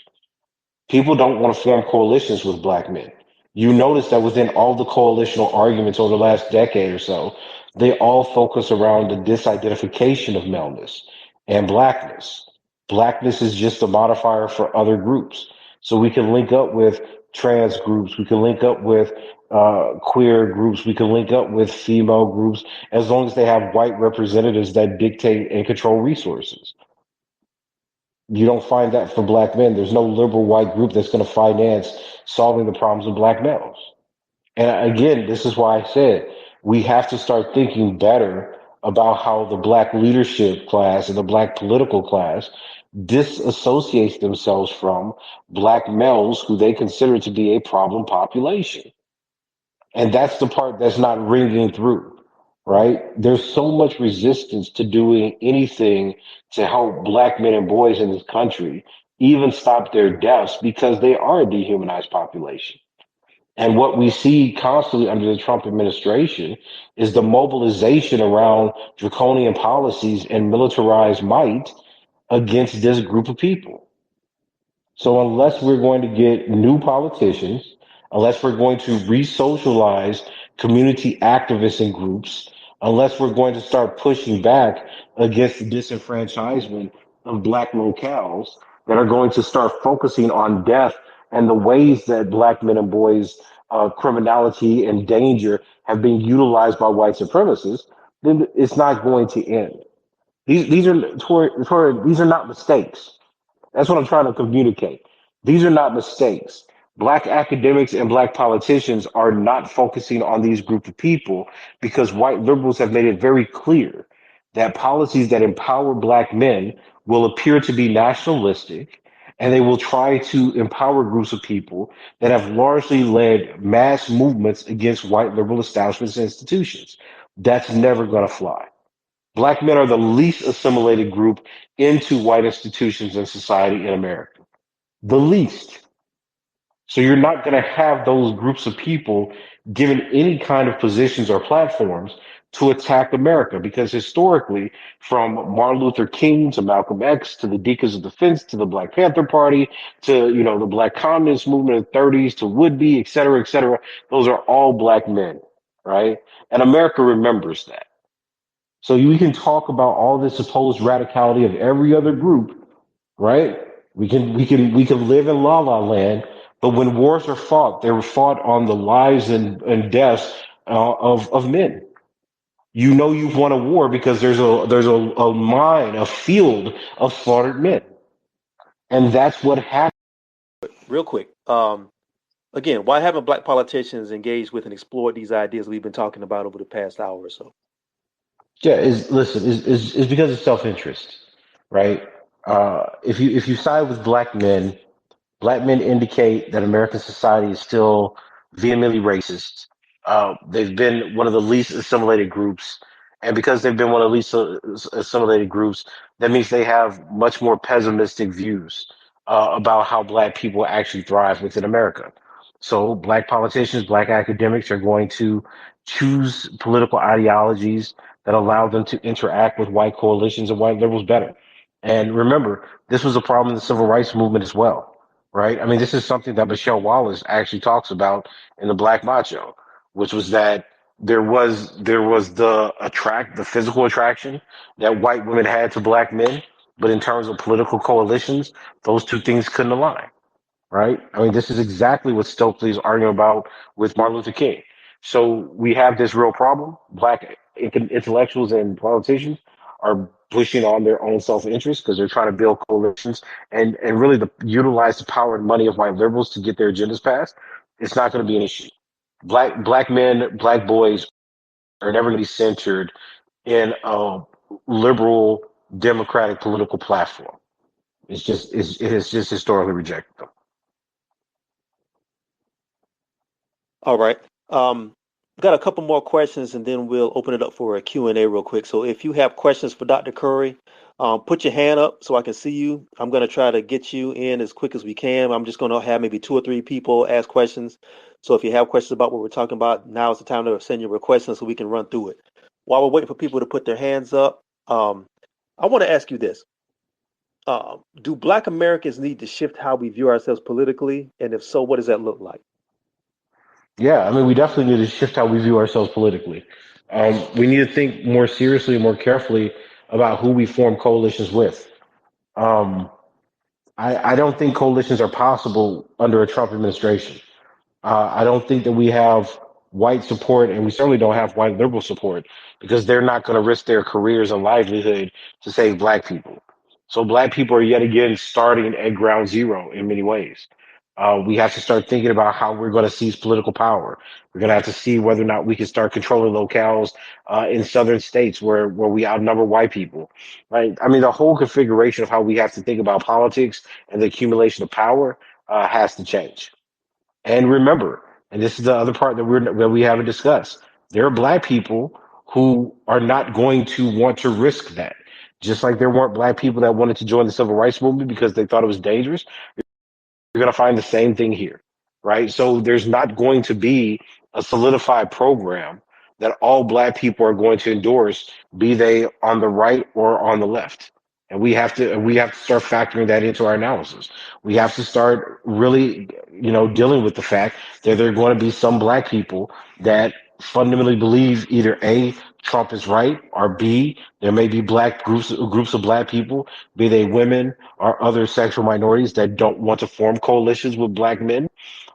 People don't want to form coalitions with black men. You notice that within all the coalitional arguments over the last decade or so, they all focus around the disidentification of maleness and blackness. Blackness is just a modifier for other groups. So we can link up with trans groups, we can link up with queer groups, we can link up with female groups, as long as they have white representatives that dictate and control resources. You don't find that for black men. There's no liberal white group that's going to finance solving the problems of black males. And again, this is why I said we have to start thinking better about how the black leadership class and the black political class disassociates themselves from black males who they consider to be a problem population. And that's the part that's not ringing through, right? There's so much resistance to doing anything to help black men and boys in this country even stop their deaths because they are a dehumanized population. And what we see constantly under the Trump administration is the mobilization around draconian policies and militarized might against this group of people. So unless we're going to get new politicians, unless we're going to re-socialize community activists and groups, unless we're going to start pushing back against the disenfranchisement of black locales that are going to start focusing on death and the ways that black men and boys criminality and danger have been utilized by white supremacists, then it's not going to end. These are these are not mistakes. That's what I'm trying to communicate. These are not mistakes. Black academics and black politicians are not focusing on these group of people because white liberals have made it very clear that policies that empower black men will appear to be nationalistic and they will try to empower groups of people that have largely led mass movements against white liberal establishments and institutions. That's never going to fly. Black men are the least assimilated group into white institutions and society in America. The least. So you're not going to have those groups of people given any kind of positions or platforms to attack America because historically, from Martin Luther King to Malcolm X to the Deacons of Defense to the Black Panther Party to the Black Communist Movement in the 30s to Woodbey, et cetera, those are all black men, right? And America remembers that. So we can talk about all this supposed radicality of every other group, right? We can live in la la land, but when wars are fought, they were fought on the lives and deaths of men. You know you've won a war because there's a mine, a field of slaughtered men, and that's what happened. Real quick. Again, why haven't Black politicians engaged with and explored these ideas we've been talking about over the past hour or so? Yeah, is listen, is because of self interest, right? If you side with black men indicate that American society is still vehemently racist. They've been one of the least assimilated groups, and because they've been one of the least assimilated groups, that means they have much more pessimistic views about how Black people actually thrive within America. So, Black politicians, Black academics are going to choose political ideologies that allow them to interact with white coalitions and white liberals better. And remember, this was a problem in the civil rights movement as well, right? I mean, this is something that Michelle Wallace actually talks about in the Black Macho, which was that there was the physical attraction that white women had to Black men, but in terms of political coalitions, those two things couldn't align, right? I mean, this is exactly what Stokely is arguing about with Martin Luther King. So we have this real problem. Black intellectuals and politicians are pushing on their own self-interest because they're trying to build coalitions and really utilize the power and money of white liberals to get their agendas passed. It's not going to be an issue. Black men, Black boys are never going to be centered in a liberal democratic political platform. It is just historically rejected them. All right. Got a couple more questions, and then we'll open it up for a Q&A real quick. So if you have questions for Dr. Curry, put your hand up so I can see you. I'm going to try to get you in as quick as we can. I'm just going to have maybe two or three people ask questions. So if you have questions about what we're talking about, now is the time to send your questions so we can run through it. While we're waiting for people to put their hands up, I want to ask you this. Do Black Americans need to shift how we view ourselves politically? And if so, what does that look like? Yeah, I mean, we definitely need to shift how we view ourselves politically. We need to think more seriously and more carefully about who we form coalitions with. Um, I don't think coalitions are possible under a Trump administration. I don't think that we have white support, and we certainly don't have white liberal support because they're not going to risk their careers and livelihood to save Black people. So Black people are yet again starting at ground zero in many ways. We have to start thinking about how we're going to seize political power. We're going to have to see whether or not we can start controlling locales in southern states where we outnumber white people. Right? I mean, the whole configuration of how we have to think about politics and the accumulation of power has to change. And remember, and this is the other part that we haven't discussed. There are Black people who are not going to want to risk that. Just like there weren't Black people that wanted to join the civil rights movement because they thought it was dangerous, you're going to find the same thing here, right? So there's not going to be a solidified program that all Black people are going to endorse, be they on the right or on the left. And we have to start factoring that into our analysis. We have to start really, dealing with the fact that there are going to be some Black people that fundamentally believe either A, Trump is right, or B, there may be Black groups of Black people, be they women or other sexual minorities that don't want to form coalitions with Black men,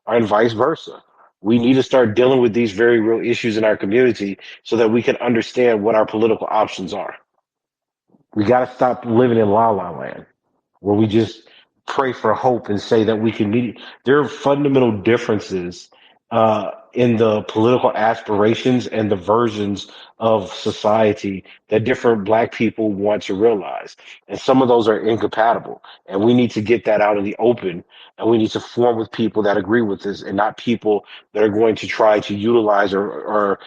and vice versa. We need to start dealing with these very real issues in our community so that we can understand what our political options are. We got to stop living in la la land where we just pray for hope and say that we can meet. There are fundamental differences in the political aspirations and the versions of society that different Black people want to realize. And some of those are incompatible. And we need to get that out in the open. And we need to form with people that agree with this and not people that are going to try to utilize or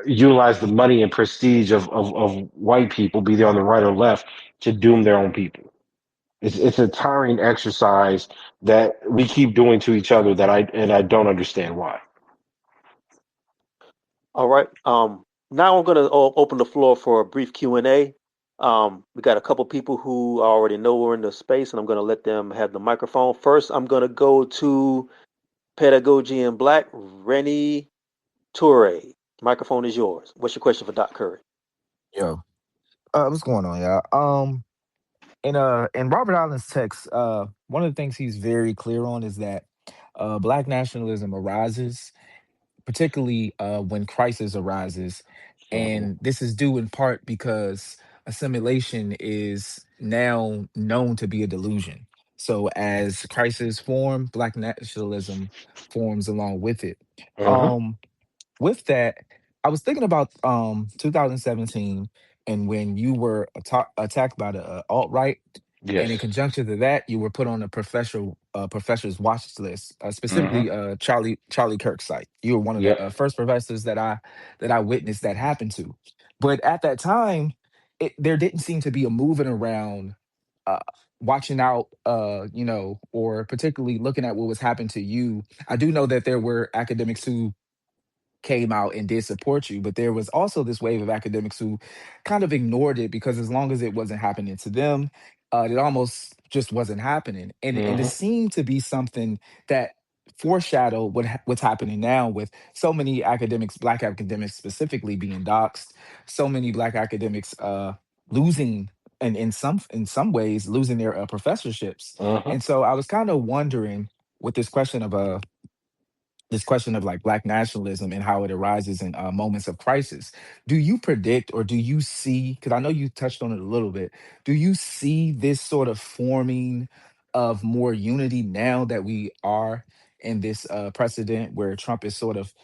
utilize the money and prestige of white people, be they on the right or left, to doom their own people. It's a tiring exercise that we keep doing to each other that I don't understand why. All right. Now I'm going to open the floor for a brief Q&A. We got a couple people who I already know we're in the space, and I'm going to let them have the microphone. First, I'm going to go to Pedagogy in Black, Rennie Toure. Microphone is yours. What's your question for Doc Curry? Yo, what's going on, y'all? In Robert Allen's text, one of the things he's very clear on is that black nationalism arises, particularly when crisis arises, Mhm. and this is due in part because assimilation is now known to be a delusion. So as crises form, black nationalism forms along with it. Mhm. Um, with that, I was thinking about 2017 and when you were attacked by the alt right. And in Yes. conjunction to that, you were put on a professor's watch list, Hmm. specifically Charlie Kirk's site. You were one of the Yep. first professors that I witnessed that happen to. But at that time, there didn't seem to be a moving around, uh, watching out, or particularly looking at what was happening to you. I do know that there were academics who came out and did support you, but there was also this wave of academics who kind of ignored it because as long as it wasn't happening to them, it almost just wasn't happening. And it Hmm. seemed to be something that foreshadowed what's happening now with so many academics, black academics specifically, being doxxed, so many black academics losing. And in some ways losing their professorships. Hmm. And so I was kind of wondering with this question of like black nationalism and how it arises in moments of crisis. Do you predict or do you see, because I know you touched on it a little bit, do you see this sort of forming of more unity now that we are in this precedent where Trump is sort of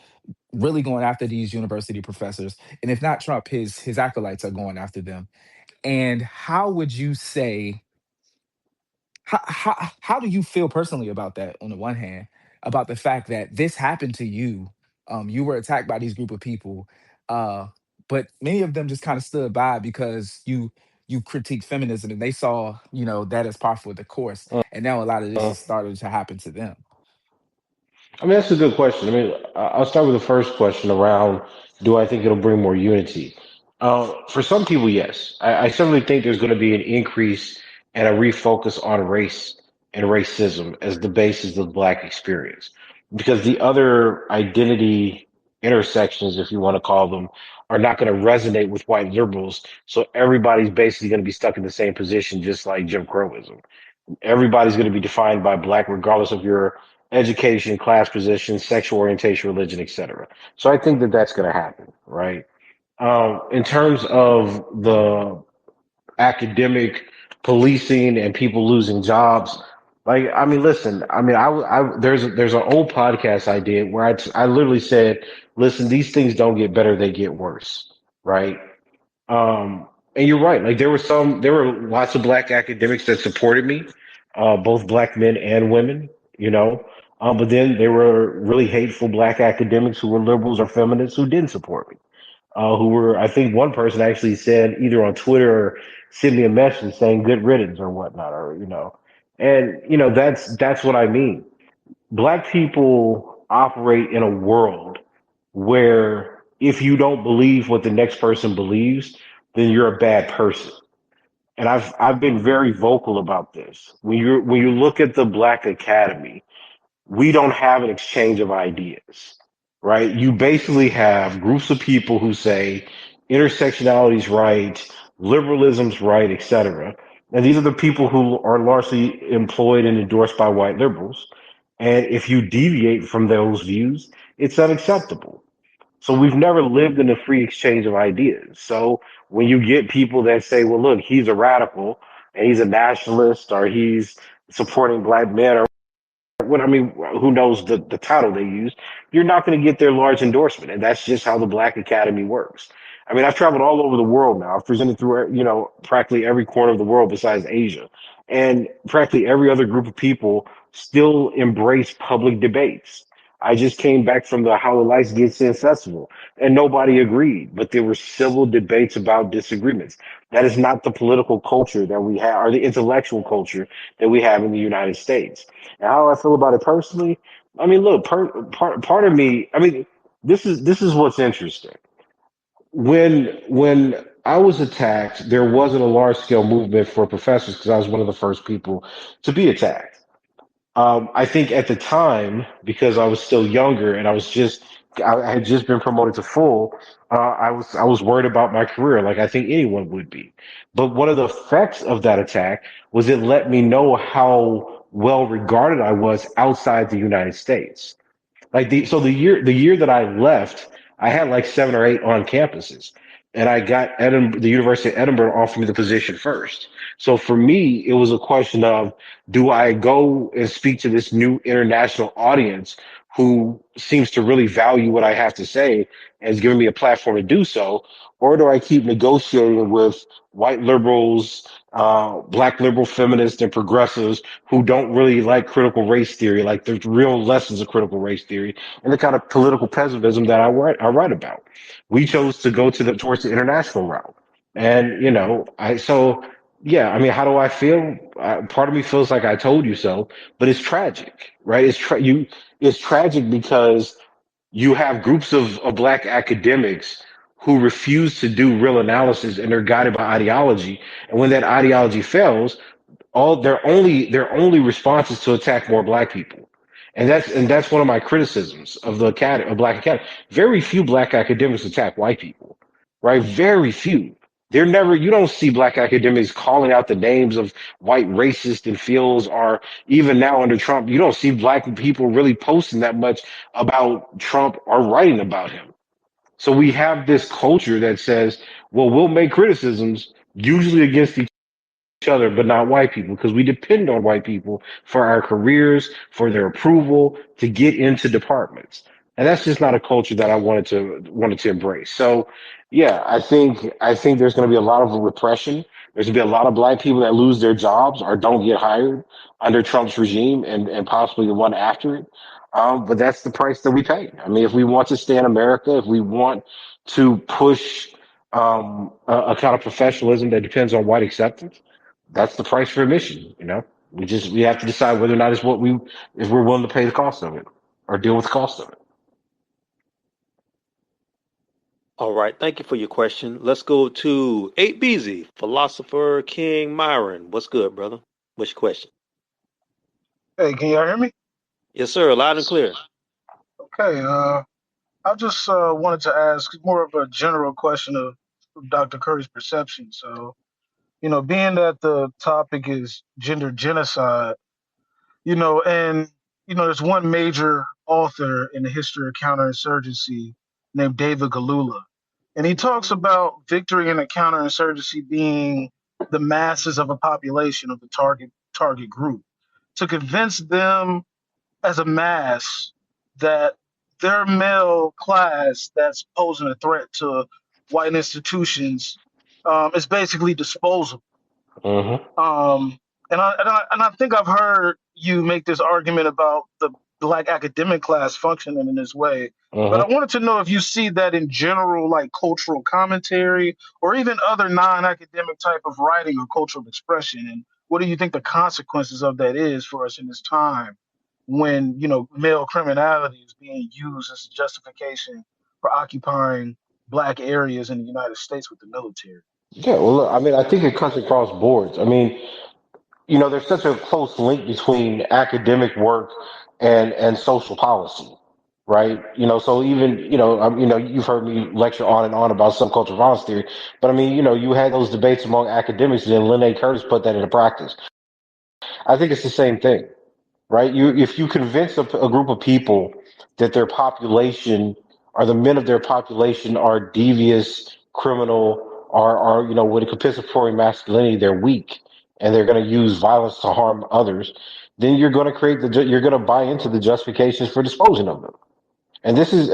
really going after these university professors? And if not Trump, his acolytes are going after them. And how would you say, how do you feel personally about that on the one hand, about the fact that this happened to you? You were attacked by these group of people, uh, but many of them just kind of stood by because you critiqued feminism and they saw, that as par for the course. And now a lot of this is starting to happen to them. I mean, that's a good question. I mean, I'll start with the first question around, do I think it'll bring more unity? For some people, yes. I certainly think there's going to be an increase and a refocus on race and racism as the basis of the Black experience. Because the other identity intersections, if you want to call them, are not going to resonate with white liberals. So everybody's basically going to be stuck in the same position, just like Jim Crowism. Everybody's going to be defined by black, regardless of your education, class position, sexual orientation, religion, etc. So I think that that's going to happen, right? In terms of the academic policing and people losing jobs, like I mean, listen, I mean, there's an old podcast I did where I literally said, listen, these things don't get better, they get worse, right? And you're right. Like there were lots of black academics that supported me, both black men and women, you know. But then there were really hateful black academics who were liberals or feminists who didn't support me. Who were, I think one person actually said either on Twitter or sent me a message saying good riddance or whatnot, or, and, that's what I mean. Black people operate in a world where if you don't believe what the next person believes, then you're a bad person. And I've been very vocal about this. When you look at the Black Academy, we don't have an exchange of ideas, right? You basically have groups of people who say intersectionality's right, liberalism's right, etc. And these are the people who are largely employed and endorsed by white liberals. And if you deviate from those views, it's unacceptable. So we've never lived in a free exchange of ideas. So when you get people that say, well, look, he's a radical and he's a nationalist or he's supporting black men or what I mean, who knows the title they use, you're not going to get their large endorsement. And that's just how the Black Academy works. I mean, I've traveled all over the world now. I've presented through, practically every corner of the world besides Asia. And practically every other group of people still embrace public debates. I just came back from the How the Lights Get In festival and nobody agreed, but there were civil debates about disagreements. That is not the political culture that we have or the intellectual culture that we have in the United States. And how I feel about it personally, I mean, look, part of me, I mean, this is what's interesting. When I was attacked, there wasn't a large scale movement for professors because I was one of the first people to be attacked. I think at the time, because I was still younger and I had just been promoted to full, I was worried about my career, like I think anyone would be. But one of the effects of that attack was it let me know how well regarded I was outside the United States. Like the year that I left, I had like 7 or 8 on campuses, and I got the University of Edinburgh offered me the position first. So for me, it was a question of do I go and speak to this new international audience who seems to really value what I have to say and is giving me a platform to do so? Or do I keep negotiating with white liberals, black liberal feminists, and progressives who don't really like critical race theory, like the real lessons of critical race theory, and the kind of political pessimism that I write about? We chose to go towards the international route, and yeah. I mean, how do I feel? Part of me feels like I told you so, but it's tragic, right? It's tragic because you have groups of black academics who refuse to do real analysis and they're guided by ideology. And when that ideology fails, all their only response is to attack more black people. And that's one of my criticisms of the academy, of Black Academy. Very few black academics attack white people, right? Very few. You don't see black academics calling out the names of white racists in fields, or even now under Trump, you don't see black people really posting that much about Trump or writing about him. So we have this culture that says, well, we'll make criticisms usually against each other, but not white people, because we depend on white people for our careers, for their approval to get into departments. And that's just not a culture that I wanted to embrace. So yeah, I think there's going to be a lot of repression. There's going to be a lot of black people that lose their jobs or don't get hired under Trump's regime and possibly the one after it. But that's the price that we pay. I mean, if we want to stay in America, if we want to push a kind of professionalism that depends on white acceptance, that's the price for admission. We have to decide whether or not if we're willing to pay the cost of it or deal with the cost of it. All right, thank you for your question. Let's go to 8BZ, philosopher King Myron. What's good, brother? What's your question? Hey, can y'all hear me? Yes, sir, loud and clear. Okay. I just wanted to ask more of a general question of Dr. Curry's perception. So, being that the topic is gender genocide, and there's one major author in the history of counterinsurgency named David Galula, and he talks about victory in a counterinsurgency being the masses of a population of the target group to convince them as a mass that their male class that's posing a threat to white institutions is basically disposable. Hmm. Um, and I think I've heard you make this argument about the black academic class functioning in this way. But I Hmm. wanted to know if you see that in general, like cultural commentary or even other non-academic type of writing or cultural expression. And what do you think the consequences of that is for us in this time when, male criminality is being used as a justification for occupying black areas in the United States with the military? Yeah, well, look, I mean, I think it cuts across boards. I mean, there's such a close link between academic work and social policy, right? So even you've heard me lecture on and on about subcultural violence theory, but I mean, you had those debates among academics, and then Lynn Curtis put that into practice. I think it's the same thing, right? If you convince a group of people that their population or the men of their population are devious, criminal, or with a compensatory masculinity, they're weak and they're going to use violence to harm others, then you're going to buy into the justifications for disposing of them. And this is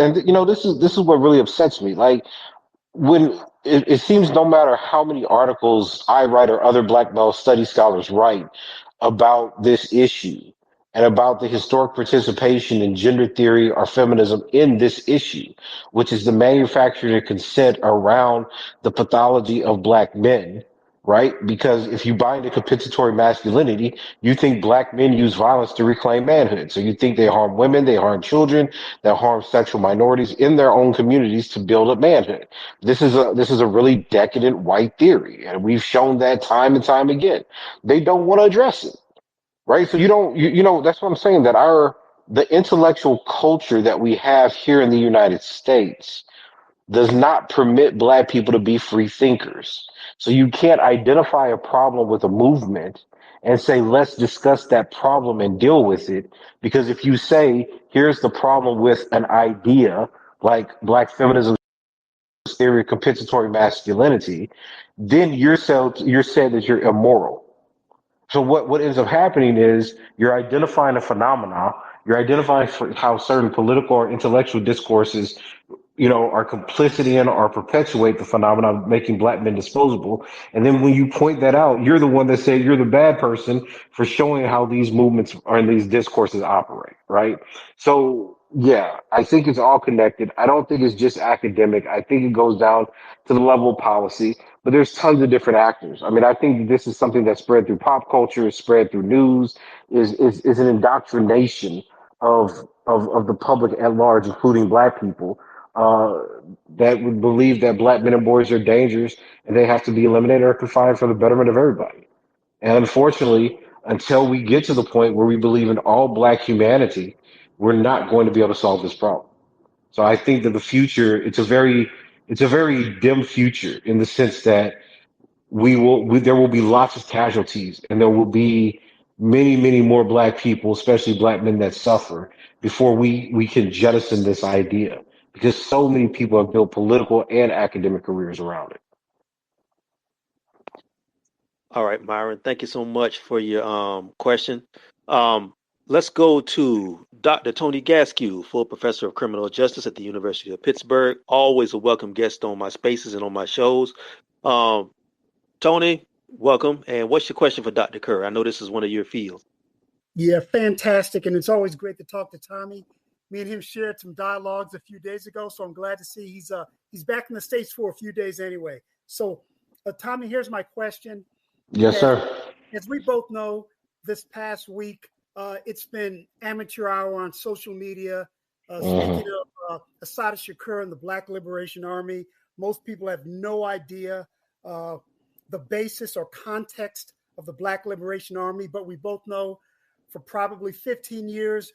what really upsets me. Like, when it seems no matter how many articles I write or other black male study scholars write about this issue and about the historic participation in gender theory or feminism in this issue, which is the manufactured consent around the pathology of black men, right? Because if you buy into compensatory masculinity, you think black men use violence to reclaim manhood. So you think they harm women, they harm children, they harm sexual minorities in their own communities to build up manhood. This is a really decadent white theory, and we've shown that time and time again. They don't want to address it, right? So you don't that's what I'm saying, that the intellectual culture that we have here in the United States does not permit black people to be free thinkers. So you can't identify a problem with a movement and say, let's discuss that problem and deal with it. Because if you say, here's the problem with an idea like black feminism theory of compensatory masculinity, then you're said that you're immoral. So what ends up happening is you're identifying a phenomena You're identifying for how certain political or intellectual discourses, you know, are complicit in or perpetuate the phenomenon of making black men disposable. And then when you point that out, you're the one that said you're the bad person for showing how these movements or these discourses operate, right? So yeah, I think it's all connected. I don't think it's just academic. I think it goes down to the level of policy, but there's tons of different actors. I mean, I think that this is something that's spread through pop culture, is spread through news, is an indoctrination of the public at large, including black people, uh, that would believe that black men and boys are dangerous and they have to be eliminated or confined for the betterment of everybody. And unfortunately, until we get to the point where we believe in all black humanity, we're not going to be able to solve this problem. So I think that the future, it's a very dim future in the sense that there will be lots of casualties and there will be many more black people, especially black men that suffer before we can jettison this idea because so many people have built political and academic careers around it. All right, Myron, thank you so much for your question. Um, let's go to Dr. Tony Gaskew, full professor of criminal justice at the University of Pittsburgh. Always a welcome guest on my spaces and on my shows. Um, Tony, welcome. And what's your question for Dr. Kerr? I know this is one of your fields. Yeah, fantastic. And it's always great to talk to Tommy. Me and him shared some dialogues a few days ago, so I'm glad to see he's back in the States for a few days anyway. So, Tommy, here's my question. Yes, As, sir. as we both know, this past week, it's been amateur hour on social media. Speaking of Assata Shakur and the Black Liberation Army, most people have no idea the basis or context of the Black Liberation Army, but we both know for probably 15 years,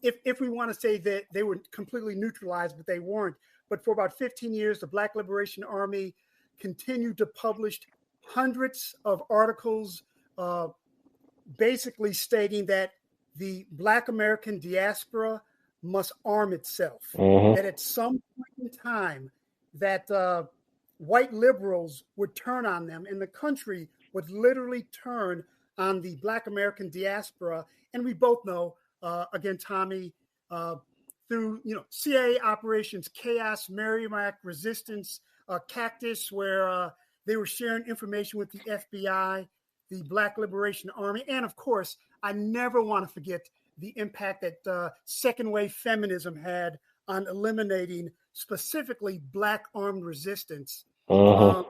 if we want to say that they were completely neutralized, but they weren't. But for about 15 years, the Black Liberation Army continued to publish hundreds of articles basically stating that the Black American diaspora must arm itself, that at some point in time that white liberals would turn on them and the country would literally turn on the Black American diaspora. And we both know, again, Tommy, through CIA operations, Chaos, Merrimack Resistance, Cactus, where they were sharing information with the FBI, the Black Liberation Army, and of course, I never want to forget the impact that second wave feminism had on eliminating specifically Black armed resistance. Of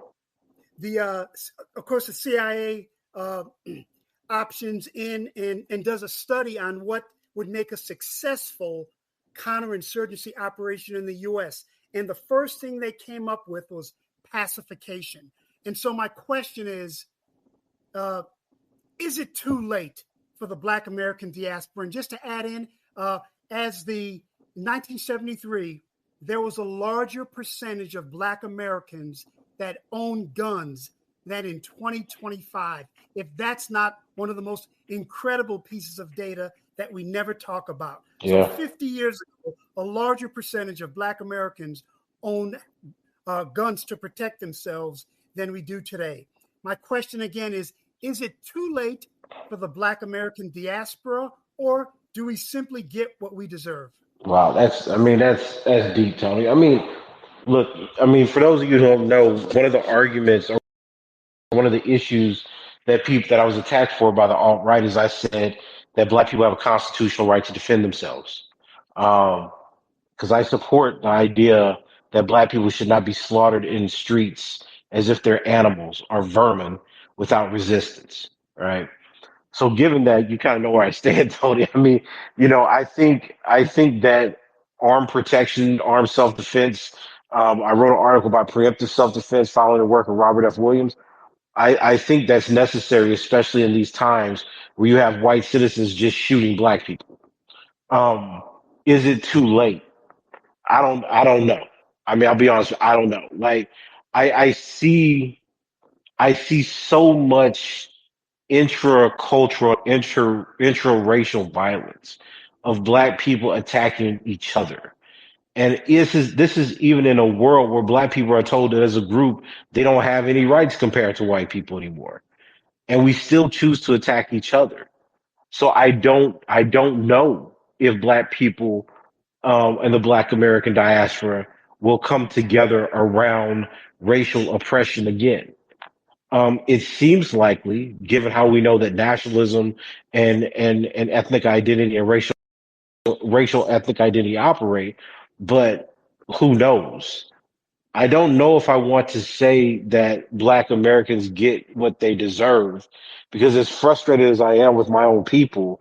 course, the CIA options in and does a study on what would make a successful counterinsurgency operation in the U.S. And the first thing they came up with was pacification. And so my question is it too late for the Black American diaspora? And just to add in, as the 1973, there was a larger percentage of Black Americans that own guns than in 2025. If that's not one of the most incredible pieces of data that we never talk about. Yeah. So 50 years ago, a larger percentage of Black Americans owned guns to protect themselves than we do today. My question again is it too late for the Black American diaspora, or do we simply get what we deserve? Wow, that's deep, Tony. I mean, look, I mean, for those of you who don't know, one of the arguments or one of the issues that I was attacked for by the alt right is I said that black people have a constitutional right to defend themselves. Because I support the idea that black people should not be slaughtered in streets as if they're animals or vermin without resistance, right? So given that, you kind of know where I stand, Tony. I mean, I think that armed protection, armed self-defense. I wrote an article about preemptive self-defense following the work of Robert F. Williams. I think that's necessary, especially in these times where you have white citizens just shooting black people. Um, is it too late? I don't know. I mean, I'll be honest, I don't know. Like, I see, I see so much intracultural, intraracial violence of black people attacking each other. And this is even in a world where black people are told that as a group, they don't have any rights compared to white people anymore. And we still choose to attack each other. So I don't know. if black people and the black American diaspora will come together around racial oppression again. It seems likely, given how we know that nationalism and ethnic identity and racial ethnic identity operate, but who knows? I don't know if I want to say that black Americans get what they deserve because as frustrated as I am with my own people,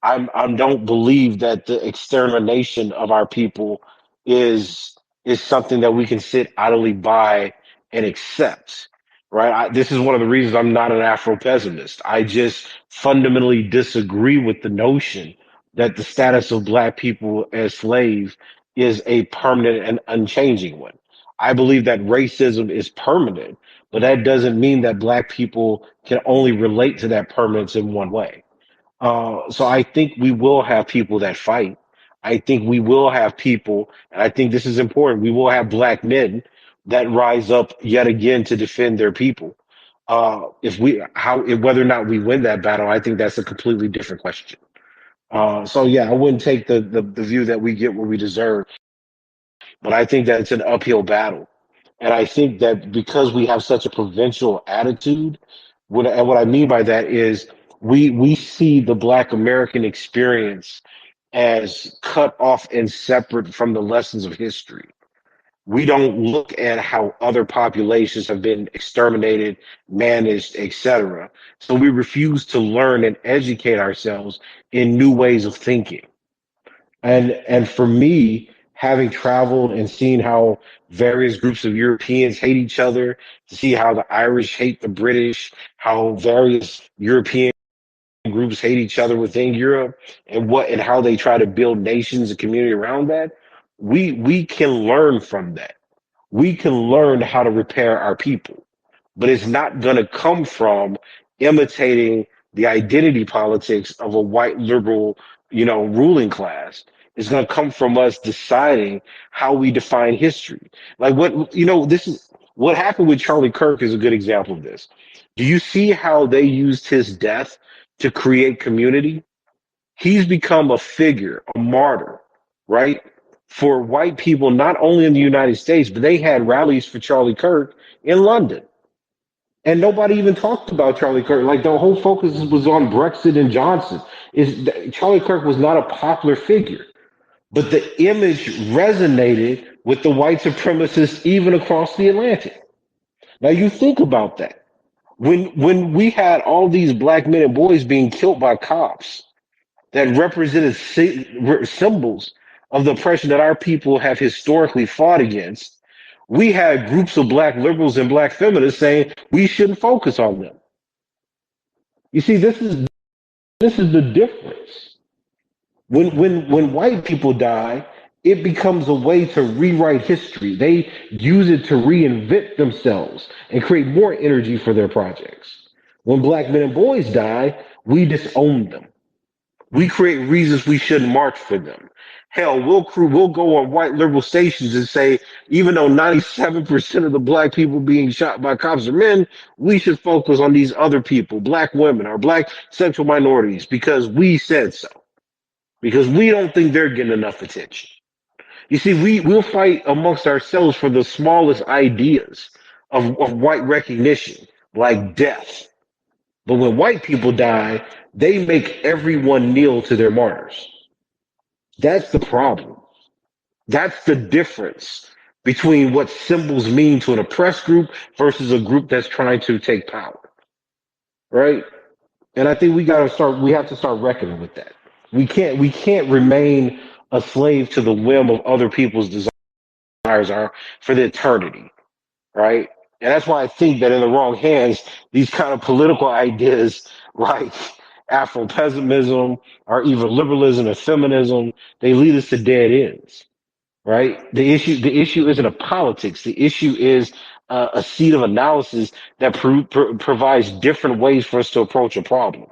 I don't believe that the extermination of our people is is something that we can sit idly by and accept. Right. This is one of the reasons I'm not an Afro pessimist. I just fundamentally disagree with the notion that the status of black people as slaves is a permanent and unchanging one. I believe that racism is permanent, but that doesn't mean that black people can only relate to that permanence in one way. So I think we will have people that fight. I think we will have people, and I think this is important. We will have black men that rise up yet again to defend their people. Whether or not we win that battle, I think that's a completely different question. So yeah, I wouldn't take the view that we get what we deserve, but I think that it's an uphill battle. And I think that because we have such a provincial attitude, what I mean by that is we see the Black American experience as cut off and separate from the lessons of history. We don't look at how other populations have been exterminated, managed, etc. So we refuse to learn and educate ourselves in new ways of thinking. And for me, having traveled and seen how various groups of Europeans hate each other, to see how the Irish hate the British, how various European groups hate each other within Europe, and how they try to build nations and community around that, we can learn from that. We can learn how to repair our people, but it's not going to come from imitating the identity politics of a white liberal, ruling class. It's going to come from us deciding how we define history. Like this is what happened with Charlie Kirk is a good example of this. Do you see how they used his death to create community? He's become a figure, a martyr, right? For white people, not only in the United States, but they had rallies for Charlie Kirk in London. And nobody even talked about Charlie Kirk. Like the whole focus was on Brexit and Johnson. Charlie Kirk was not a popular figure, but the image resonated with the white supremacists even across the Atlantic. Now you think about that. When we had all these black men and boys being killed by cops that represented symbols of the oppression that our people have historically fought against, we had groups of black liberals and black feminists saying we shouldn't focus on them. You see, this is the difference. When white people die, it becomes a way to rewrite history. They use it to reinvent themselves and create more energy for their projects. When black men and boys die, we disown them. We create reasons we shouldn't march for them. Hell, we'll go on white liberal stations and say, even though 97% of the black people being shot by cops are men, we should focus on these other people, black women or black sexual minorities, because we said so. Because we don't think they're getting enough attention. You see, we'll fight amongst ourselves for the smallest ideas of white recognition, like death. But when white people die, they make everyone kneel to their martyrs. That's the problem. That's the difference between what symbols mean to an oppressed group versus a group that's trying to take power. Right? And I think we have to start reckoning with that. We can't remain a slave to the whim of other people's desires are for the eternity. Right? And that's why I think that in the wrong hands, these kind of political ideas like Afro pessimism or even liberalism and feminism, they lead us to dead ends. Right? The issue isn't a politics. The issue is a seed of analysis that provides different ways for us to approach a problem.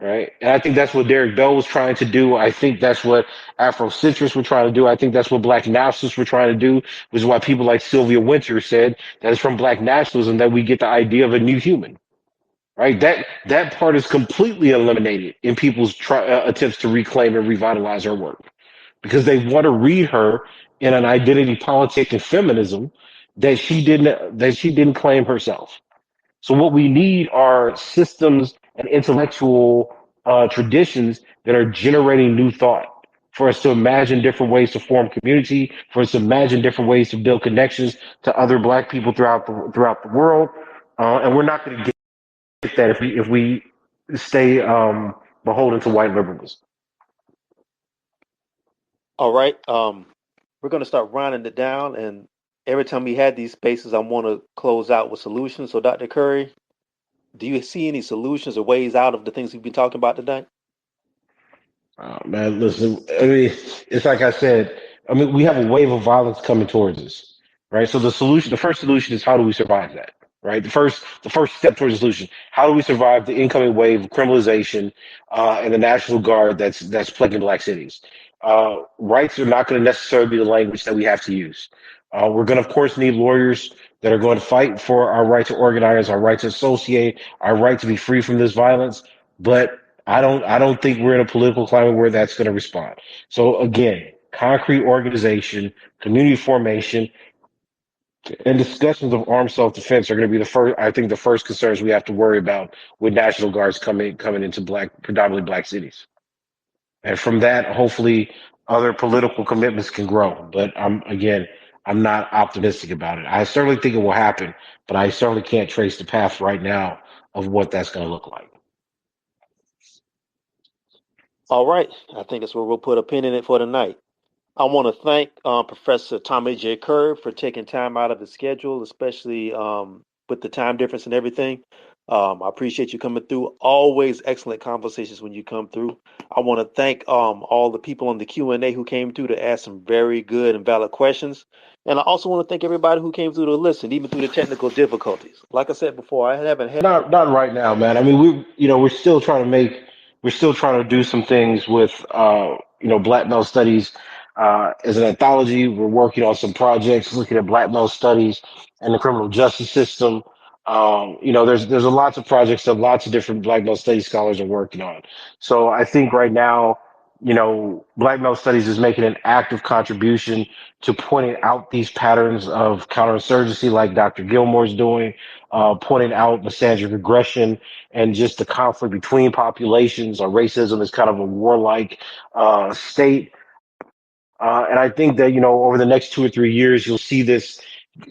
Right? And I think that's what Derek Bell was trying to do. I think that's what Afrocentrists were trying to do. I think that's what Black nationalists were trying to do, which is why people like Sylvia Wynter said that it's from Black nationalism that we get the idea of a new human. right? That part is completely eliminated in people's attempts to reclaim and revitalize her work because they want to read her in an identity politics and feminism that she didn't claim herself. So what we need are systems and intellectual traditions that are generating new thought for us to imagine different ways to form community, for us to imagine different ways to build connections to other Black people throughout the world. And we're not going to get that if we stay beholden to white liberalism. All right. We're going to start rounding it down, and every time we had these spaces, I want to close out with solutions. So, Dr. Curry, do you see any solutions or ways out of the things we've been talking about today? Man, listen, I mean, it's like I said, I mean, we have a wave of violence coming towards us, right? So the first solution is how do we survive that, right? The first step towards the solution, how do we survive the incoming wave of criminalization, and the National Guard that's plaguing Black cities? Rights are not going to necessarily be the language that we have to use. We're going to, of course, need lawyers that are going to fight for our right to organize, our right to associate, our right to be free from this violence. But I don't think we're in a political climate where that's going to respond. So again, concrete organization, community formation, and discussions of armed self-defense are going to be the first. I think the first concerns we have to worry about with National Guards coming into predominantly Black cities, and from that, hopefully, other political commitments can grow. But I'm not optimistic about it. I certainly think it will happen, but I certainly can't trace the path right now of what that's going to look like. All right. I think that's where we'll put a pin in it for tonight. I want to thank Professor Tommy J. Kerr for taking time out of his schedule, especially with the time difference and everything. I appreciate you coming through. Always excellent conversations when you come through. I want to thank all the people on the Q&A who came through to ask some very good and valid questions. And I also want to thank everybody who came through to listen, even through the technical difficulties. Like I said before, I haven't had. Not right now, man. I mean, we're still trying to do some things with black male studies as an anthology. We're working on some projects looking at black male studies and the criminal justice system. There's a lots of projects that lots of different black male studies scholars are working on. So I think right now, black male studies is making an active contribution to pointing out these patterns of counterinsurgency, like Dr. Gilmore's doing, pointing out misandric aggression and just the conflict between populations, or racism is kind of a warlike state. And I think that, over the next 2 or 3 years, you'll see this,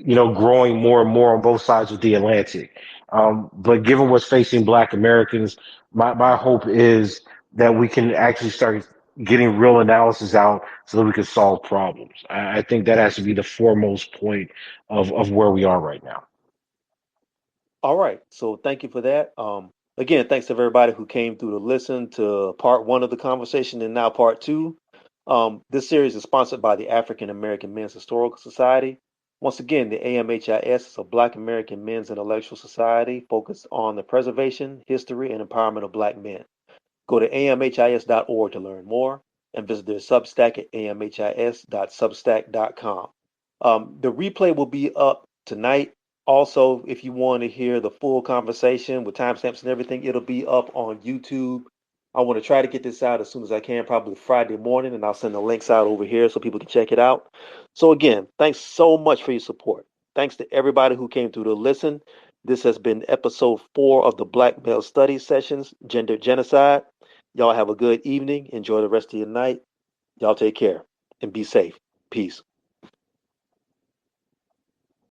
growing more and more on both sides of the Atlantic. But given what's facing Black Americans, my hope is that we can actually start getting real analysis out so that we can solve problems. I think that has to be the foremost point of where we are right now. All right. So thank you for that. Again, thanks to everybody who came through to listen to part one of the conversation and now part two. This series is sponsored by the African American Men's Historical Society. Once again, the AMHIS is a Black American Men's Intellectual Society focused on the preservation, history, and empowerment of Black men. Go to amhis.org to learn more and visit their Substack at amhis.substack.com. The replay will be up tonight. Also, if you want to hear the full conversation with timestamps and everything, it'll be up on YouTube. I want to try to get this out as soon as I can, probably Friday morning, and I'll send the links out over here so people can check it out. So again, thanks so much for your support. Thanks to everybody who came through to listen. This has been episode 4 of the Black Male Studies Sessions, Gender Genocide. Y'all have a good evening. Enjoy the rest of your night. Y'all take care and be safe. Peace.